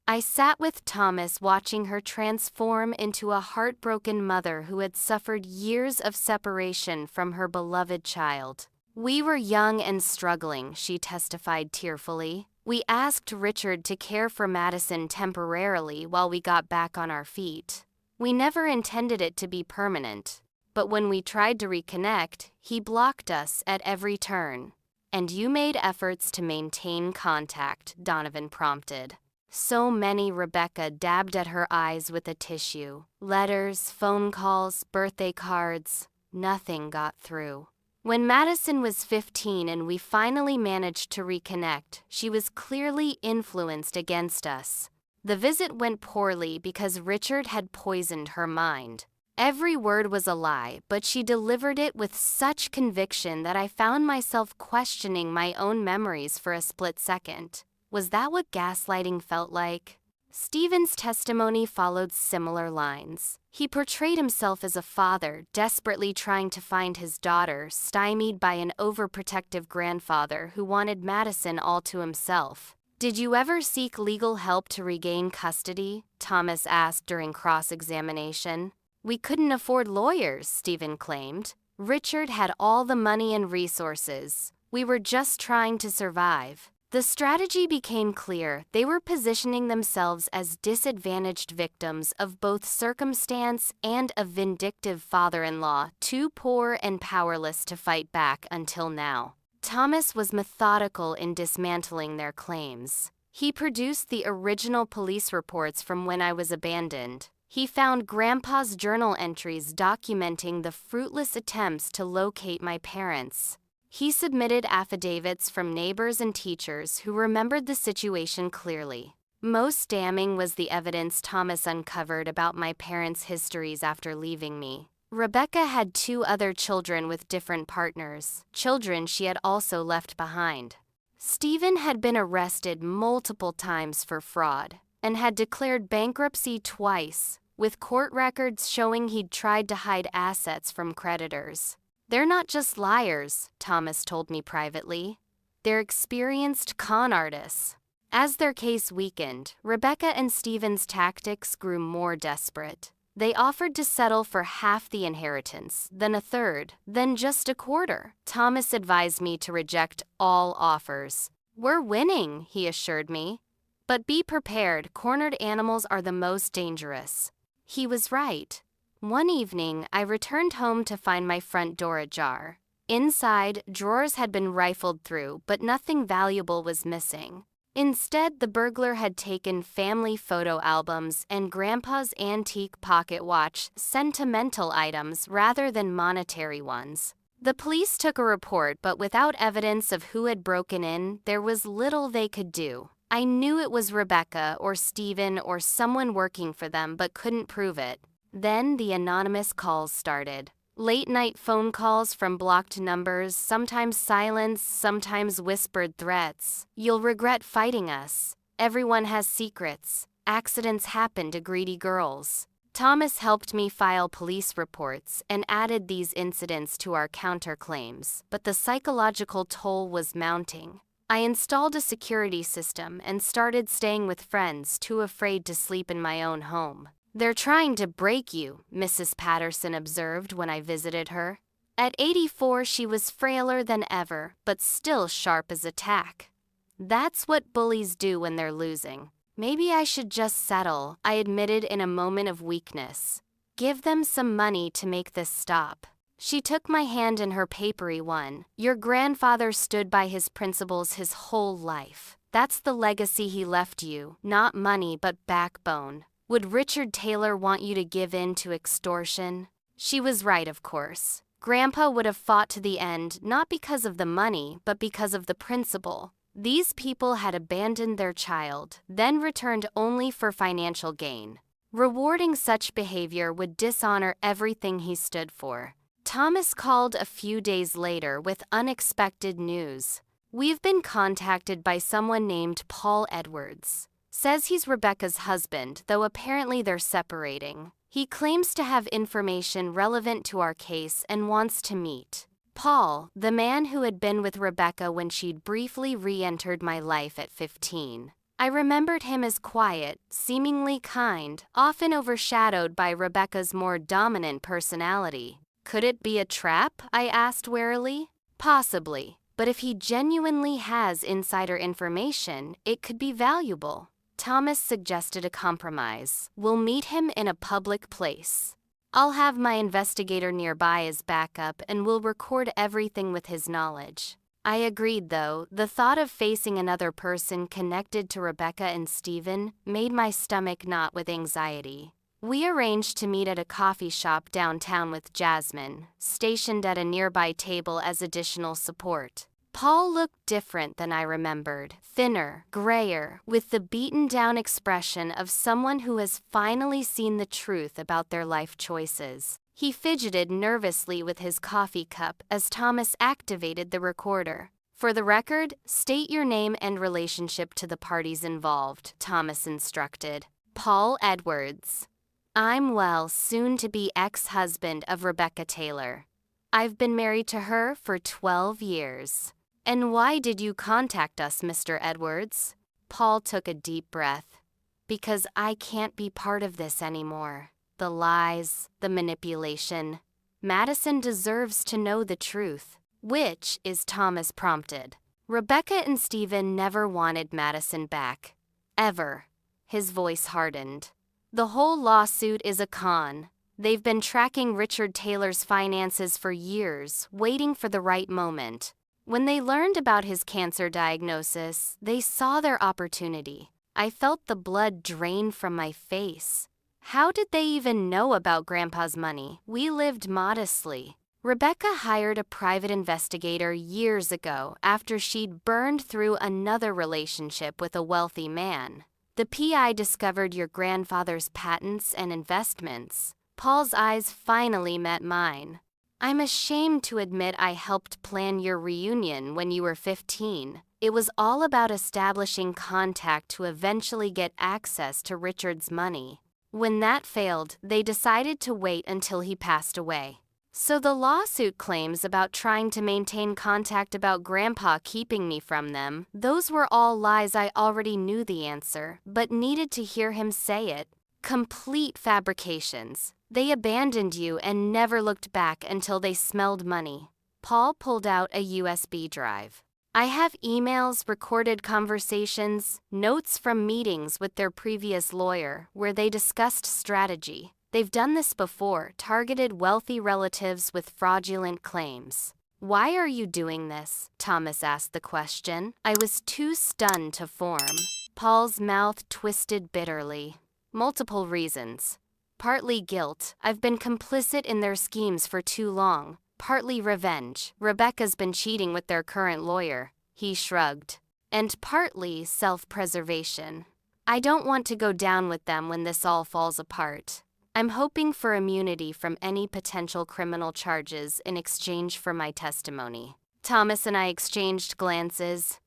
I sat with Thomas watching her transform into a heartbroken mother who had suffered years of separation from her beloved child. We were young and struggling, she testified tearfully. We asked Richard to care for Madison temporarily while we got back on our feet. We never intended it to be permanent, but when we tried to reconnect, he blocked us at every turn. And you made efforts to maintain contact, Donovan prompted. So many, Rebecca dabbed at her eyes with a tissue. Letters, phone calls, birthday cards, nothing got through. When Madison was 15 and we finally managed to reconnect, she was clearly influenced against us. The visit went poorly because Richard had poisoned her mind. Every word was a lie, but she delivered it with such conviction that I found myself questioning my own memories for a split second. Was that what gaslighting felt like? Stephen's testimony followed similar lines. He portrayed himself as a father, desperately trying to find his daughter, stymied by an overprotective grandfather who wanted Madison all to himself. Did you ever seek legal help to regain custody? Thomas asked during cross-examination. We couldn't afford lawyers, Stephen claimed. Richard had all the money and resources. We were just trying to survive. The strategy became clear. They were positioning themselves as disadvantaged victims of both circumstance and a vindictive father-in-law, too poor and powerless to fight back until now. Thomas was methodical in dismantling their claims. He produced the original police reports from when I was abandoned. He found Grandpa's journal entries documenting the fruitless attempts to locate my parents. He submitted affidavits from neighbors and teachers who remembered the situation clearly. Most damning was the evidence Thomas uncovered about my parents' histories after leaving me. Rebecca had 2 other children with different partners, children she had also left behind. Stephen had been arrested multiple times for fraud and had declared bankruptcy twice, with court records showing he'd tried to hide assets from creditors. They're not just liars, Thomas told me privately. They're experienced con artists. As their case weakened, Rebecca and Stephen's tactics grew more desperate. They offered to settle for half the inheritance, then a third, then just a quarter. Thomas advised me to reject all offers. "We're winning," he assured me. "But be prepared, cornered animals are the most dangerous." He was right. One evening, I returned home to find my front door ajar. Inside, drawers had been rifled through, but nothing valuable was missing. Instead, the burglar had taken family photo albums and Grandpa's antique pocket watch, sentimental items rather than monetary ones. The police took a report, but without evidence of who had broken in, there was little they could do. I knew it was Rebecca or Stephen or someone working for them, but couldn't prove it. Then the anonymous calls started. Late-night phone calls from blocked numbers, sometimes silence, sometimes whispered threats. "You'll regret fighting us. Everyone has secrets. Accidents happen to greedy girls." Thomas helped me file police reports and added these incidents to our counterclaims, but the psychological toll was mounting. I installed a security system and started staying with friends too afraid to sleep in my own home. "They're trying to break you," Mrs. Patterson observed when I visited her. At 84, she was frailer than ever, but still sharp as a tack. "That's what bullies do when they're losing." "Maybe I should just settle," I admitted in a moment of weakness. "Give them some money to make this stop." She took my hand in her papery one. "Your grandfather stood by his principles his whole life. That's the legacy he left you, not money but backbone. Would Richard Taylor want you to give in to extortion?" She was right, of course. Grandpa would have fought to the end, not because of the money, but because of the principle. These people had abandoned their child, then returned only for financial gain. Rewarding such behavior would dishonor everything he stood for. Thomas called a few days later with unexpected news. "We've been contacted by someone named Paul Edwards. Says he's Rebecca's husband, though apparently they're separating. He claims to have information relevant to our case and wants to meet." Paul, the man who had been with Rebecca when she'd briefly re-entered my life at 15. I remembered him as quiet, seemingly kind, often overshadowed by Rebecca's more dominant personality. Could it be a trap? I asked warily. Possibly, but if he genuinely has insider information, it could be valuable. Thomas suggested a compromise. "We'll meet him in a public place. I'll have my investigator nearby as backup and we'll record everything with his knowledge." I agreed, though. The thought of facing another person connected to Rebecca and Stephen made my stomach knot with anxiety. We arranged to meet at a coffee shop downtown with Jasmine, stationed at a nearby table as additional support. Paul looked different than I remembered, thinner, grayer, with the beaten-down expression of someone who has finally seen the truth about their life choices. He fidgeted nervously with his coffee cup as Thomas activated the recorder. "For the record, state your name and relationship to the parties involved," Thomas instructed. "Paul Edwards. I'm soon-to-be ex-husband of Rebecca Taylor. I've been married to her for 12 years. And why did you contact us, Mr. Edwards?" Paul took a deep breath. "Because I can't be part of this anymore. The lies, the manipulation. Madison deserves to know the truth." "Which is," Thomas prompted. "Rebecca and Stephen never wanted Madison back. Ever." His voice hardened. "The whole lawsuit is a con. They've been tracking Richard Taylor's finances for years, waiting for the right moment. When they learned about his cancer diagnosis, they saw their opportunity. I felt the blood drain from my face. How did they even know about Grandpa's money? We lived modestly. Rebecca hired a private investigator years ago after she'd burned through another relationship with a wealthy man. The PI discovered your grandfather's patents and investments." Paul's eyes finally met mine. "I'm ashamed to admit I helped plan your reunion when you were 15. It was all about establishing contact to eventually get access to Richard's money. When that failed, they decided to wait until he passed away. So the lawsuit claims about trying to maintain contact about Grandpa keeping me from them, those were all lies. I already knew the answer, but needed to hear him say it. Complete fabrications. They abandoned you and never looked back until they smelled money. Paul pulled out a USB drive. I have emails, recorded conversations, notes from meetings with their previous lawyer where they discussed strategy. They've done this before, targeted wealthy relatives with fraudulent claims. Why are you doing this? Thomas asked the question. I was too stunned to form. Paul's mouth twisted bitterly. Multiple reasons. Partly guilt. I've been complicit in their schemes for too long. Partly revenge. Rebecca's been cheating with their current lawyer. He shrugged. And partly self-preservation. I don't want to go down with them when this all falls apart. I'm hoping for immunity from any potential criminal charges in exchange for my testimony. Thomas and I exchanged glances.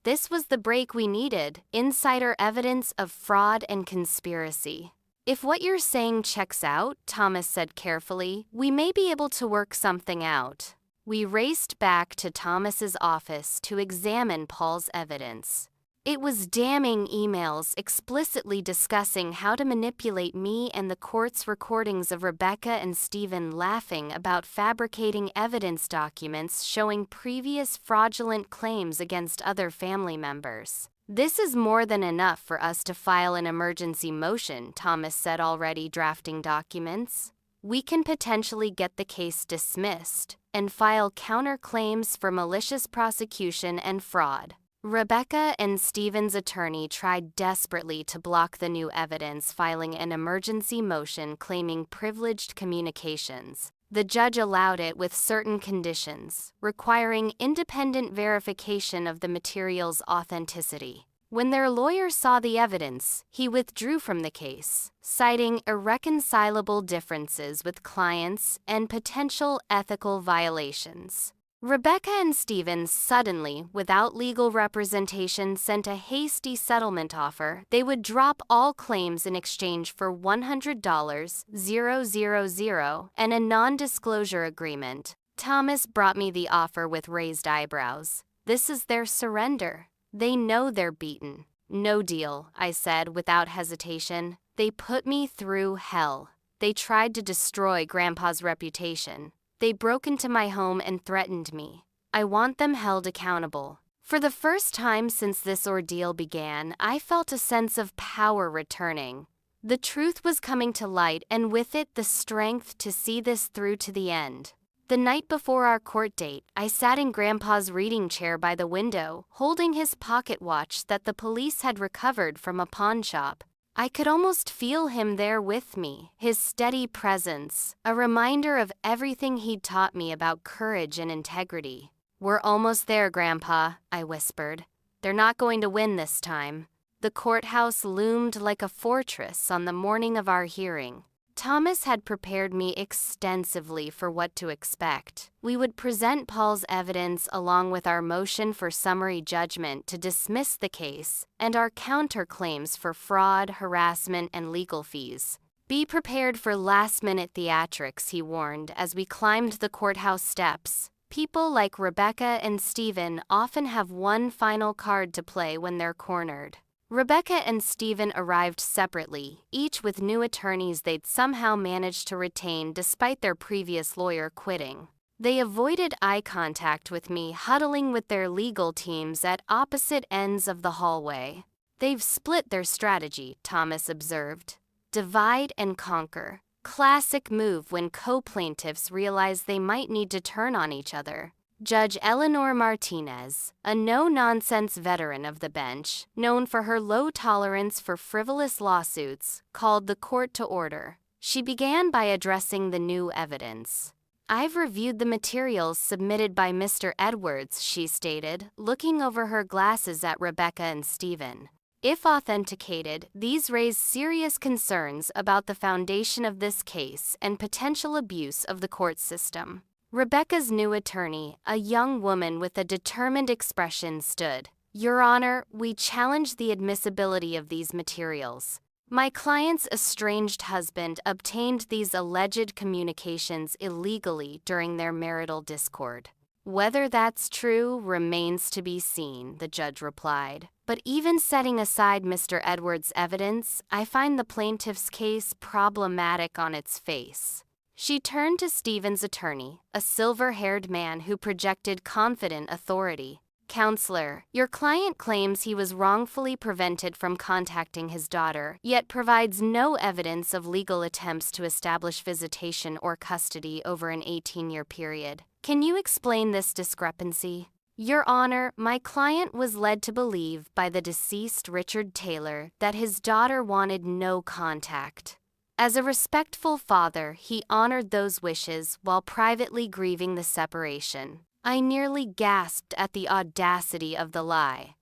This was the break we needed, insider evidence of fraud and conspiracy. If what you're saying checks out, Thomas said carefully, we may be able to work something out. We raced back to Thomas's office to examine Paul's evidence. It was damning emails explicitly discussing how to manipulate me and the court's recordings of Rebecca and Stephen laughing about fabricating evidence documents showing previous fraudulent claims against other family members. This is more than enough for us to file an emergency motion, Thomas said, already drafting documents. We can potentially get the case dismissed and file counterclaims for malicious prosecution and fraud. Rebecca and Stephen's attorney tried desperately to block the new evidence, filing an emergency motion claiming privileged communications. The judge allowed it with certain conditions, requiring independent verification of the material's authenticity. When their lawyer saw the evidence, he withdrew from the case, citing irreconcilable differences with clients and potential ethical violations. Rebecca and Stephen suddenly, without legal representation, sent a hasty settlement offer. They would drop all claims in exchange for $100,000, and a non-disclosure agreement. Thomas brought me the offer with raised eyebrows. This is their surrender. They know they're beaten. No deal, I said without hesitation. They put me through hell. They tried to destroy Grandpa's reputation. They broke into my home and threatened me. I want them held accountable. For the first time since this ordeal began, I felt a sense of power returning. The truth was coming to light, and with it the strength to see this through to the end. The night before our court date, I sat in Grandpa's reading chair by the window, holding his pocket watch that the police had recovered from a pawn shop. I could almost feel him there with me, his steady presence, a reminder of everything he'd taught me about courage and integrity. We're almost there, Grandpa, I whispered. They're not going to win this time. The courthouse loomed like a fortress on the morning of our hearing. Thomas had prepared me extensively for what to expect. We would present Paul's evidence along with our motion for summary judgment to dismiss the case and our counterclaims for fraud, harassment, and legal fees. Be prepared for last-minute theatrics, he warned as we climbed the courthouse steps. People like Rebecca and Stephen often have one final card to play when they're cornered. Rebecca and Stephen arrived separately, each with new attorneys they'd somehow managed to retain despite their previous lawyer quitting. They avoided eye contact with me, huddling with their legal teams at opposite ends of the hallway. They've split their strategy, Thomas observed. Divide and conquer. Classic move when co-plaintiffs realize they might need to turn on each other. Judge Eleanor Martinez, a no-nonsense veteran of the bench, known for her low tolerance for frivolous lawsuits, called the court to order. She began by addressing the new evidence. I've reviewed the materials submitted by Mr. Edwards, she stated, looking over her glasses at Rebecca and Stephen. If authenticated, these raise serious concerns about the foundation of this case and potential abuse of the court system. Rebecca's new attorney, a young woman with a determined expression, stood. Your Honor, we challenge the admissibility of these materials. My client's estranged husband obtained these alleged communications illegally during their marital discord. Whether that's true remains to be seen, the judge replied. But even setting aside Mr. Edwards' evidence, I find the plaintiff's case problematic on its face. She turned to Stephen's attorney, a silver-haired man who projected confident authority. Counselor, your client claims he was wrongfully prevented from contacting his daughter, yet provides no evidence of legal attempts to establish visitation or custody over an 18-year period. Can you explain this discrepancy? Your Honor, my client was led to believe by the deceased Richard Taylor that his daughter wanted no contact. As a respectful father, he honored those wishes while privately grieving the separation. I nearly gasped at the audacity of the lie.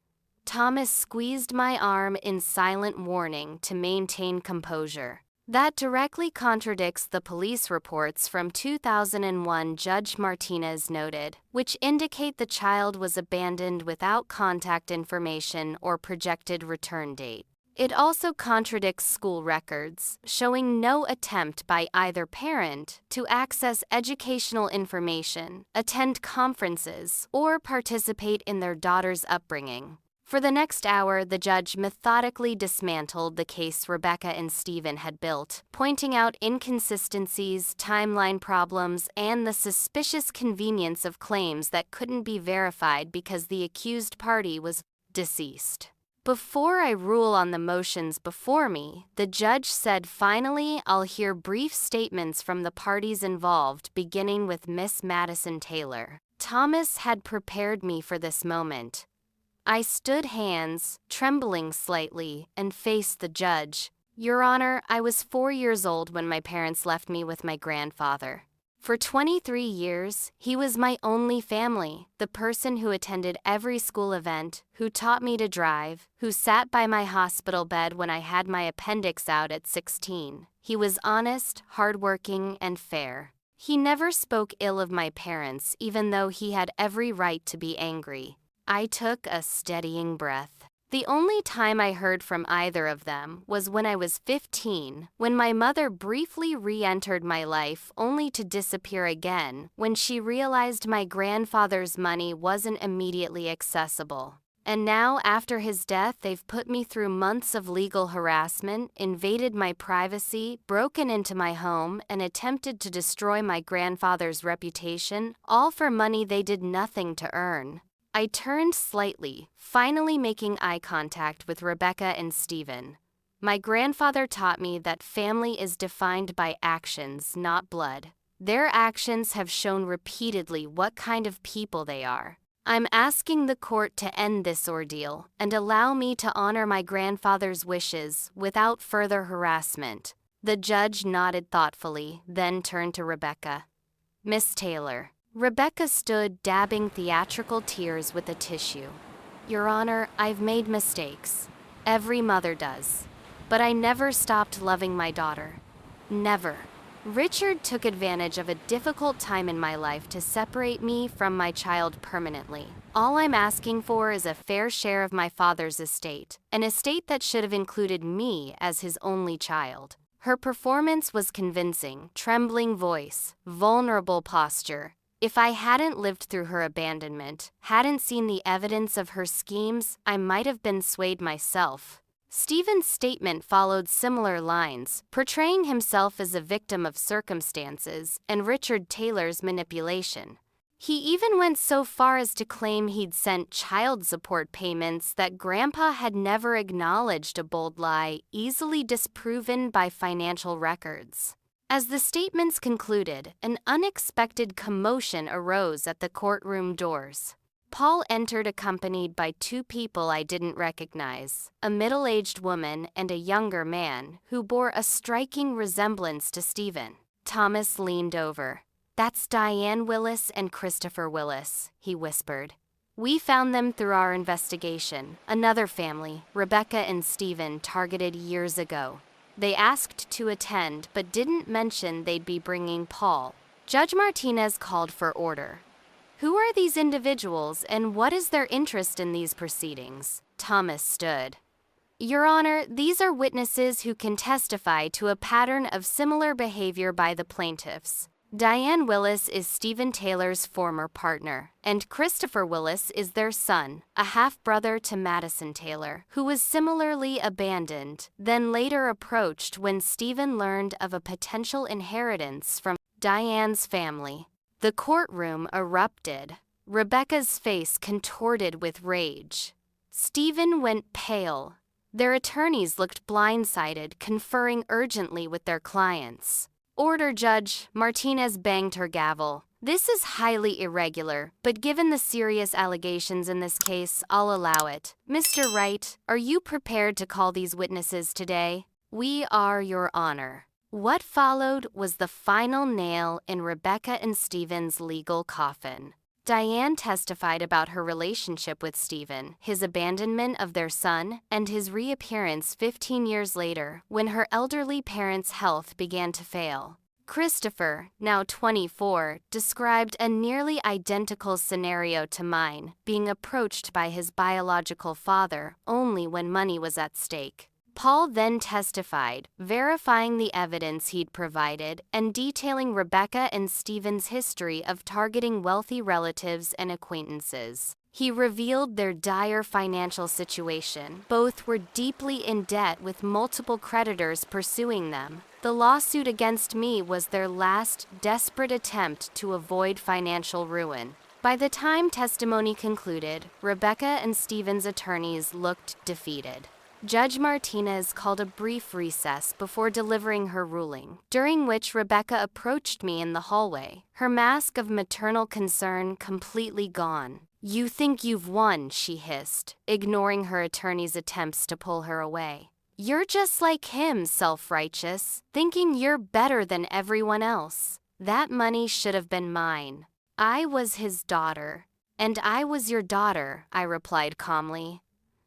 Thomas squeezed my arm in silent warning to maintain composure. That directly contradicts the police reports from 2001 Judge Martinez noted, which indicate the child was abandoned without contact information or projected return date. It also contradicts school records, showing no attempt by either parent to access educational information, attend conferences, or participate in their daughter's upbringing. For the next hour, the judge methodically dismantled the case Rebecca and Stephen had built, pointing out inconsistencies, timeline problems, and the suspicious convenience of claims that couldn't be verified because the accused party was deceased. Before I rule on the motions before me, the judge said, "Finally, I'll hear brief statements from the parties involved, beginning with Miss Madison Taylor." Thomas had prepared me for this moment. I stood hands, trembling slightly, and faced the judge. Your Honor, I was 4 years old when my parents left me with my grandfather. For 23 years, he was my only family, the person who attended every school event, who taught me to drive, who sat by my hospital bed when I had my appendix out at 16. He was honest, hardworking, and fair. He never spoke ill of my parents, even though he had every right to be angry. I took a steadying breath. The only time I heard from either of them was when I was 15, when my mother briefly re-entered my life only to disappear again when she realized my grandfather's money wasn't immediately accessible. And now, after his death, they've put me through months of legal harassment, invaded my privacy, broken into my home, and attempted to destroy my grandfather's reputation, all for money they did nothing to earn. I turned slightly, finally making eye contact with Rebecca and Stephen. My grandfather taught me that family is defined by actions, not blood. Their actions have shown repeatedly what kind of people they are. I'm asking the court to end this ordeal and allow me to honor my grandfather's wishes without further harassment. The judge nodded thoughtfully, then turned to Rebecca. Miss Taylor. Rebecca stood, dabbing theatrical tears with a tissue. Your Honor, I've made mistakes. Every mother does. But I never stopped loving my daughter. Never. Richard took advantage of a difficult time in my life to separate me from my child permanently. All I'm asking for is a fair share of my father's estate, an estate that should have included me as his only child. Her performance was convincing, trembling voice, vulnerable posture. If I hadn't lived through her abandonment, hadn't seen the evidence of her schemes, I might have been swayed myself. Stephen's statement followed similar lines, portraying himself as a victim of circumstances and Richard Taylor's manipulation. He even went so far as to claim he'd sent child support payments that Grandpa had never acknowledged, a bold lie easily disproven by financial records. As the statements concluded, an unexpected commotion arose at the courtroom doors. Paul entered accompanied by two people I didn't recognize, a middle-aged woman and a younger man who bore a striking resemblance to Stephen. Thomas leaned over. "That's Diane Willis and Christopher Willis," he whispered. "We found them through our investigation, another family, Rebecca and Stephen, targeted years ago. They asked to attend, but didn't mention they'd be bringing Paul." Judge Martinez called for order. "Who are these individuals, and what is their interest in these proceedings?" Thomas stood. "Your Honor, these are witnesses who can testify to a pattern of similar behavior by the plaintiffs. Diane Willis is Stephen Taylor's former partner, and Christopher Willis is their son, a half-brother to Madison Taylor, who was similarly abandoned, then later approached when Stephen learned of a potential inheritance from Diane's family. The courtroom erupted. Rebecca's face contorted with rage. Stephen went pale. Their attorneys looked blindsided, conferring urgently with their clients. "Order, Judge," Martinez banged her gavel. "This is highly irregular, but given the serious allegations in this case, I'll allow it. Mr. Wright, are you prepared to call these witnesses today?" "We are, Your Honor." What followed was the final nail in Rebecca and Stephen's legal coffin. Diane testified about her relationship with Stephen, his abandonment of their son, and his reappearance 15 years later when her elderly parents' health began to fail. Christopher, now 24, described a nearly identical scenario to mine, being approached by his biological father only when money was at stake. Paul then testified, verifying the evidence he'd provided and detailing Rebecca and Stephen's history of targeting wealthy relatives and acquaintances. He revealed their dire financial situation. Both were deeply in debt with multiple creditors pursuing them. The lawsuit against me was their last, desperate attempt to avoid financial ruin. By the time testimony concluded, Rebecca and Stephen's attorneys looked defeated. Judge Martinez called a brief recess before delivering her ruling, during which Rebecca approached me in the hallway, her mask of maternal concern completely gone. "You think you've won," she hissed, ignoring her attorney's attempts to pull her away. "You're just like him, self-righteous, thinking you're better than everyone else. That money should have been mine. I was his daughter, and I was your daughter," I replied calmly.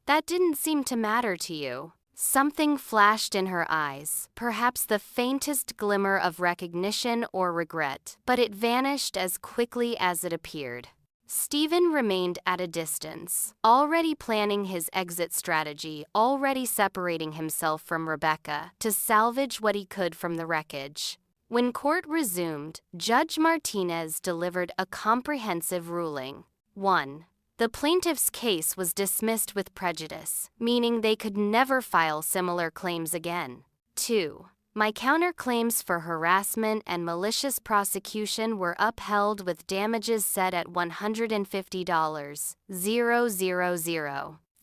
"That didn't seem to matter to you." Something flashed in her eyes, perhaps the faintest glimmer of recognition or regret, but it vanished as quickly as it appeared. Stephen remained at a distance, already planning his exit strategy, already separating himself from Rebecca to salvage what he could from the wreckage. When court resumed, Judge Martinez delivered a comprehensive ruling. 1. The plaintiff's case was dismissed with prejudice, meaning they could never file similar claims again. 2. My counterclaims for harassment and malicious prosecution were upheld with damages set at $150,000.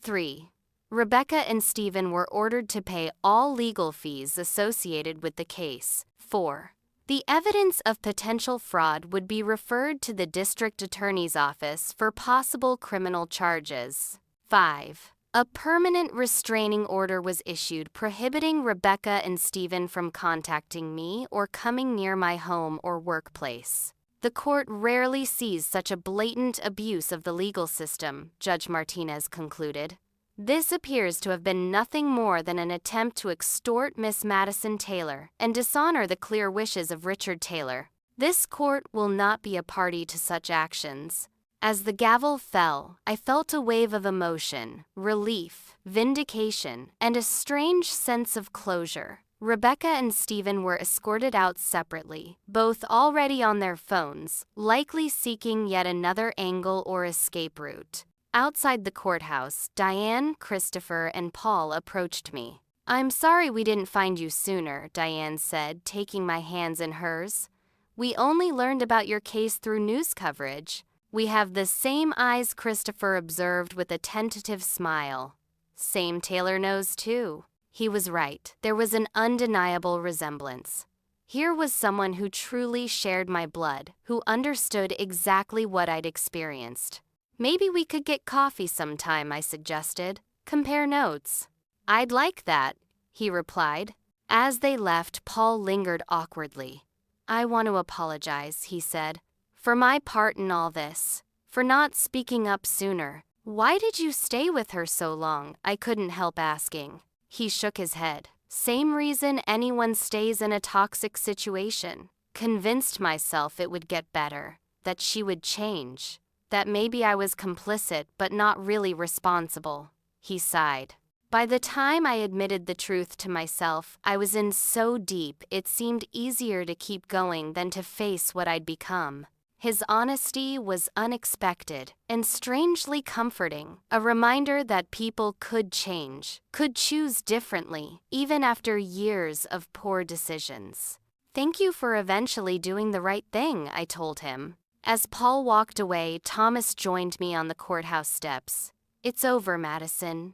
3. Rebecca and Stephen were ordered to pay all legal fees associated with the case. 4. The evidence of potential fraud would be referred to the district attorney's office for possible criminal charges. 5. A permanent restraining order was issued prohibiting Rebecca and Stephen from contacting me or coming near my home or workplace. The court rarely sees such a blatant abuse of the legal system, Judge Martinez concluded. This appears to have been nothing more than an attempt to extort Miss Madison Taylor and dishonor the clear wishes of Richard Taylor. This court will not be a party to such actions. As the gavel fell, I felt a wave of emotion, relief, vindication, and a strange sense of closure. Rebecca and Stephen were escorted out separately, both already on their phones, likely seeking yet another angle or escape route. Outside the courthouse, Diane, Christopher, and Paul approached me. "I'm sorry we didn't find you sooner," Diane said, taking my hands in hers. "We only learned about your case through news coverage." "We have the same eyes," Christopher observed with a tentative smile. "Same Taylor nose, too." He was right. There was an undeniable resemblance. Here was someone who truly shared my blood, who understood exactly what I'd experienced. "Maybe we could get coffee sometime," I suggested. "Compare notes." "I'd like that," he replied. As they left, Paul lingered awkwardly. "I want to apologize," he said, "for my part in all this, for not speaking up sooner." "Why did you stay with her so long?" I couldn't help asking. He shook his head. "Same reason anyone stays in a toxic situation. Convinced myself it would get better, that she would change. That maybe I was complicit but not really responsible." He sighed. By the time I admitted the truth to myself, I was in so deep it seemed easier to keep going than to face what I'd become. His honesty was unexpected and strangely comforting, a reminder that people could change, could choose differently, even after years of poor decisions. "Thank you for eventually doing the right thing," I told him. As Paul walked away, Thomas joined me on the courthouse steps. "It's over, Madison.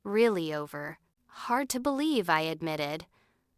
Really over." "Hard to believe," I admitted.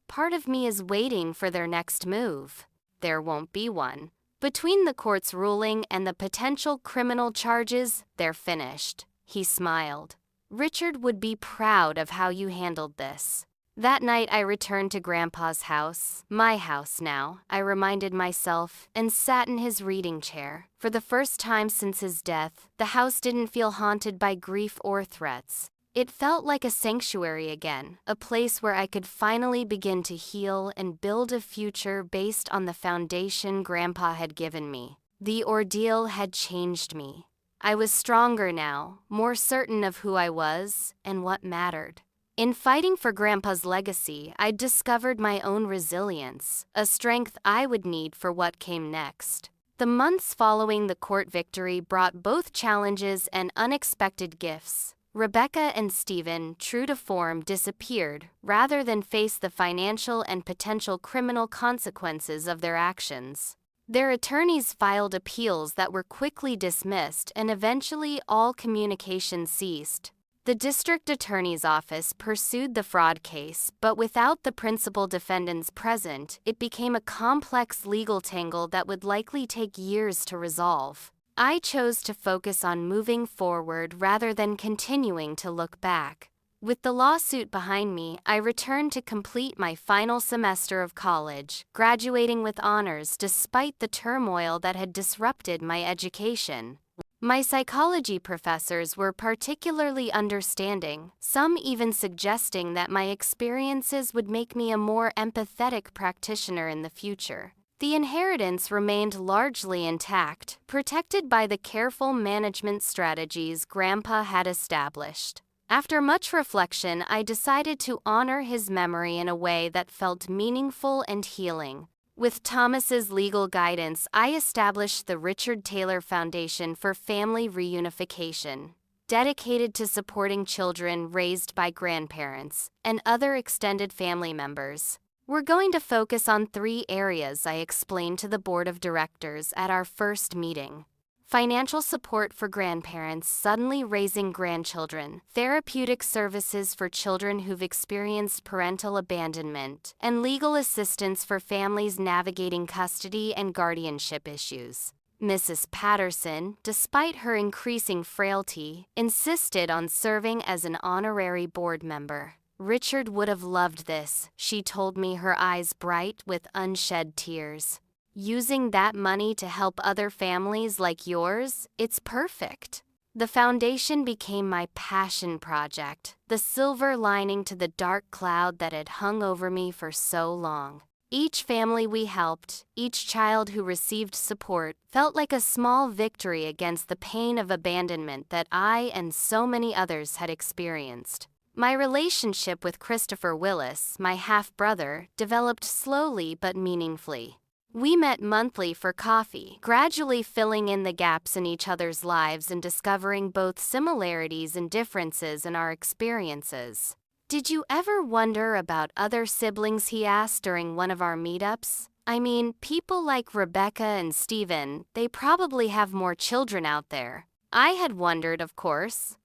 "Part of me is waiting for their next move." "There won't be one. Between the court's ruling and the potential criminal charges, they're finished." He smiled. "Richard would be proud of how you handled this." That night I returned to Grandpa's house, my house now, I reminded myself, and sat in his reading chair. For the first time since his death, the house didn't feel haunted by grief or threats. It felt like a sanctuary again, a place where I could finally begin to heal and build a future based on the foundation Grandpa had given me. The ordeal had changed me. I was stronger now, more certain of who I was and what mattered. In fighting for Grandpa's legacy, I'd discovered my own resilience, a strength I would need for what came next. The months following the court victory brought both challenges and unexpected gifts. Rebecca and Stephen, true to form, disappeared rather than face the financial and potential criminal consequences of their actions. Their attorneys filed appeals that were quickly dismissed, and eventually all communication ceased. The district attorney's office pursued the fraud case, but without the principal defendants present, it became a complex legal tangle that would likely take years to resolve. I chose to focus on moving forward rather than continuing to look back. With the lawsuit behind me, I returned to complete my final semester of college, graduating with honors despite the turmoil that had disrupted my education. My psychology professors were particularly understanding, some even suggesting that my experiences would make me a more empathetic practitioner in the future. The inheritance remained largely intact, protected by the careful management strategies Grandpa had established. After much reflection, I decided to honor his memory in a way that felt meaningful and healing. With Thomas's legal guidance, I established the Richard Taylor Foundation for Family Reunification, dedicated to supporting children raised by grandparents and other extended family members. "We're going to focus on 3 areas," I explained to the board of directors at our first meeting. Financial support for grandparents suddenly raising grandchildren, therapeutic services for children who've experienced parental abandonment, and legal assistance for families navigating custody and guardianship issues. Mrs. Patterson, despite her increasing frailty, insisted on serving as an honorary board member. "Richard would have loved this," she told me, her eyes bright with unshed tears. "Using that money to help other families like yours, it's perfect." The foundation became my passion project, the silver lining to the dark cloud that had hung over me for so long. Each family we helped, each child who received support, felt like a small victory against the pain of abandonment that I and so many others had experienced. My relationship with Christopher Willis, my half-brother, developed slowly but meaningfully. We met monthly for coffee, gradually filling in the gaps in each other's lives and discovering both similarities and differences in our experiences. "Did you ever wonder about other siblings?" he asked during one of our meetups. "I mean, people like Rebecca and Stephen, they probably have more children out there." I had wondered, of course.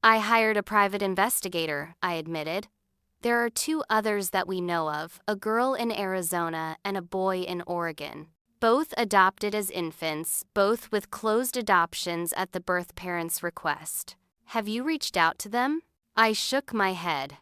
"I hired a private investigator," I admitted. "There are 2 others that we know of, a girl in Arizona and a boy in Oregon. Both adopted as infants, both with closed adoptions at the birth parents' request. Have you reached out to them?" I shook my head.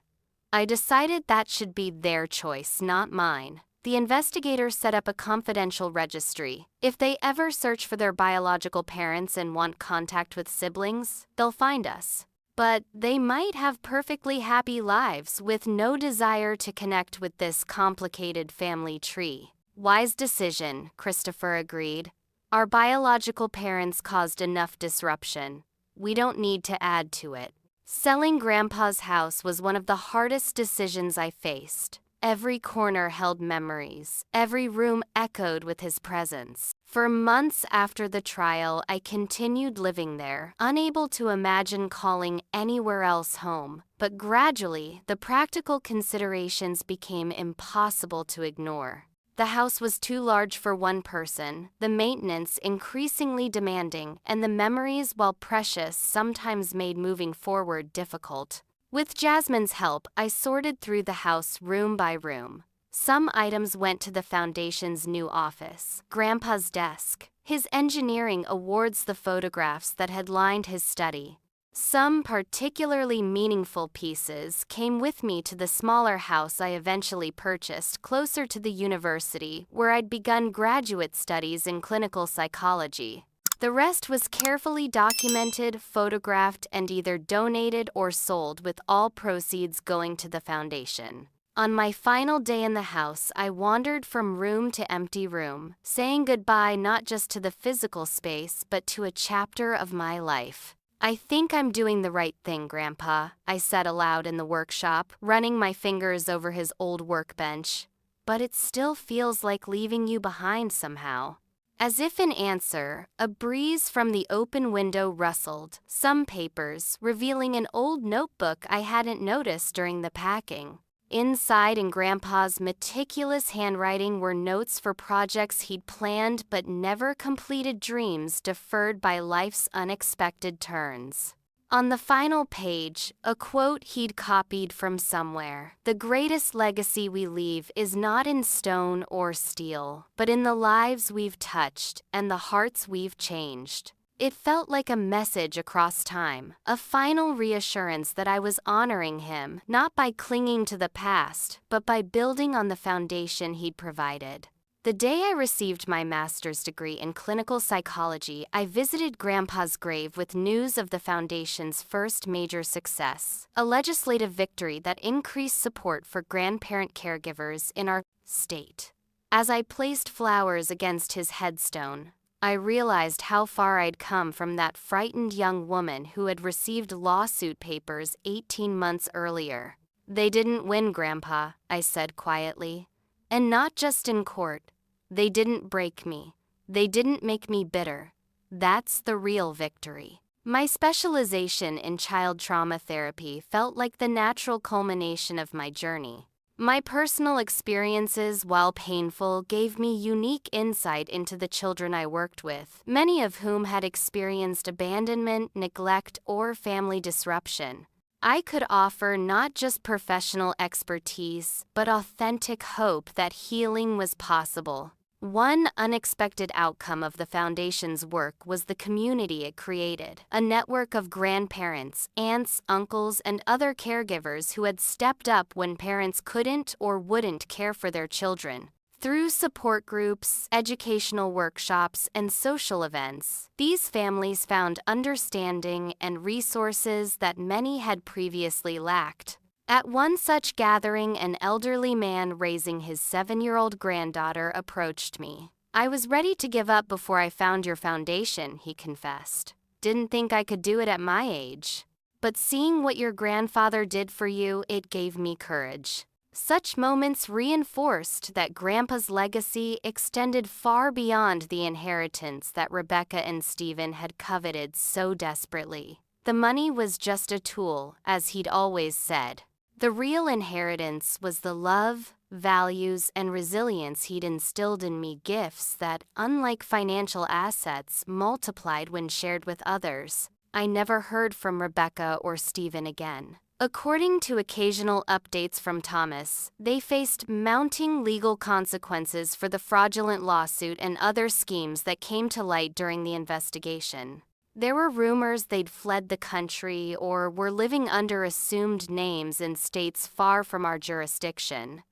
I decided that should be their choice, not mine. The investigator set up a confidential registry. If they ever search for their biological parents and want contact with siblings, they'll find us. But they might have perfectly happy lives with no desire to connect with this complicated family tree. "Wise decision," Christopher agreed. "Our biological parents caused enough disruption. We don't need to add to it." Selling Grandpa's house was one of the hardest decisions I faced. Every corner held memories. Every room echoed with his presence. For months after the trial, I continued living there, unable to imagine calling anywhere else home. But gradually, the practical considerations became impossible to ignore. The house was too large for one person, the maintenance increasingly demanding, and the memories, while precious, sometimes made moving forward difficult. With Jasmine's help, I sorted through the house room by room. Some items went to the foundation's new office, Grandpa's desk, his engineering awards, the photographs that had lined his study. Some particularly meaningful pieces came with me to the smaller house I eventually purchased closer to the university, where I'd begun graduate studies in clinical psychology. The rest was carefully documented, photographed, and either donated or sold, with all proceeds going to the foundation. On my final day in the house, I wandered from room to empty room, saying goodbye not just to the physical space, but to a chapter of my life. "I think I'm doing the right thing, Grandpa," I said aloud in the workshop, running my fingers over his old workbench. "But it still feels like leaving you behind somehow." As if in answer, a breeze from the open window rustled some papers, revealing an old notebook I hadn't noticed during the packing. Inside, in Grandpa's meticulous handwriting, were notes for projects he'd planned but never completed, dreams deferred by life's unexpected turns. On the final page, a quote he'd copied from somewhere: "The greatest legacy we leave is not in stone or steel, but in the lives we've touched and the hearts we've changed." It felt like a message across time, a final reassurance that I was honoring him, not by clinging to the past, but by building on the foundation he'd provided. The day I received my master's degree in clinical psychology, I visited Grandpa's grave with news of the foundation's first major success, a legislative victory that increased support for grandparent caregivers in our state. As I placed flowers against his headstone, I realized how far I'd come from that frightened young woman who had received lawsuit papers 18 months earlier. "They didn't win, Grandpa," I said quietly. "And not just in court. They didn't break me. They didn't make me bitter. That's the real victory." My specialization in child trauma therapy felt like the natural culmination of my journey. My personal experiences, while painful, gave me unique insight into the children I worked with, many of whom had experienced abandonment, neglect, or family disruption. I could offer not just professional expertise, but authentic hope that healing was possible. One unexpected outcome of the Foundation's work was the community it created, a network of grandparents, aunts, uncles, and other caregivers who had stepped up when parents couldn't or wouldn't care for their children. Through support groups, educational workshops, and social events, these families found understanding and resources that many had previously lacked. At one such gathering, an elderly man raising his 7-year-old granddaughter approached me. "I was ready to give up before I found your foundation," he confessed. "Didn't think I could do it at my age. But seeing what your grandfather did for you, it gave me courage." Such moments reinforced that Grandpa's legacy extended far beyond the inheritance that Rebecca and Stephen had coveted so desperately. The money was just a tool, as he'd always said. The real inheritance was the love, values, and resilience he'd instilled in me, gifts that, unlike financial assets, multiplied when shared with others. I never heard from Rebecca or Stephen again. According to occasional updates from Thomas, they faced mounting legal consequences for the fraudulent lawsuit and other schemes that came to light during the investigation. There were rumors they'd fled the country or were living under assumed names in states far from our jurisdiction.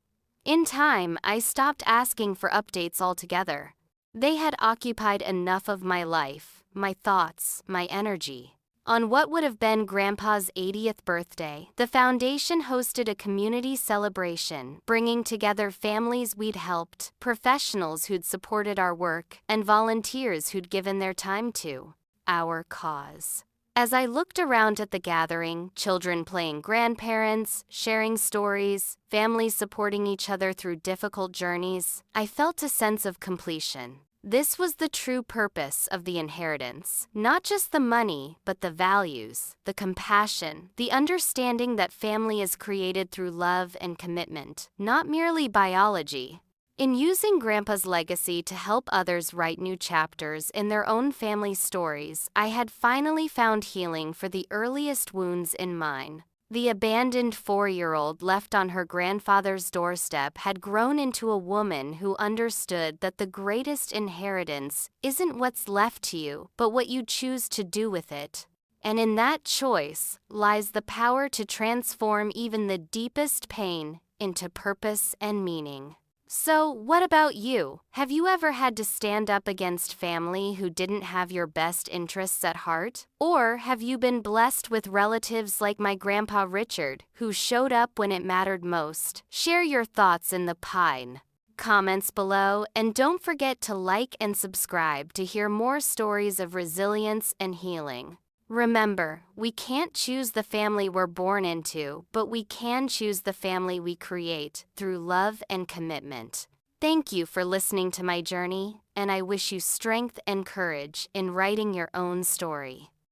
In time, I stopped asking for updates altogether. They had occupied enough of my life, my thoughts, my energy. On what would have been Grandpa's 80th birthday, the foundation hosted a community celebration, bringing together families we'd helped, professionals who'd supported our work, and volunteers who'd given their time to our cause. As I looked around at the gathering, children playing grandparents, sharing stories, families supporting each other through difficult journeys, I felt a sense of completion. This was the true purpose of the inheritance. Not just the money, but the values, the compassion, the understanding that family is created through love and commitment, not merely biology. In using Grandpa's legacy to help others write new chapters in their own family stories, I had finally found healing for the earliest wounds in mine. The abandoned 4-year-old left on her grandfather's doorstep had grown into a woman who understood that the greatest inheritance isn't what's left to you, but what you choose to do with it. And in that choice lies the power to transform even the deepest pain into purpose and meaning. So, what about you? Have you ever had to stand up against family who didn't have your best interests at heart? Or have you been blessed with relatives like my Grandpa Richard, who showed up when it mattered most? Share your thoughts in the pine comments below, and don't forget to like and subscribe to hear more stories of resilience and healing. Remember, we can't choose the family we're born into, but we can choose the family we create through love and commitment. Thank you for listening to my journey, and I wish you strength and courage in writing your own story.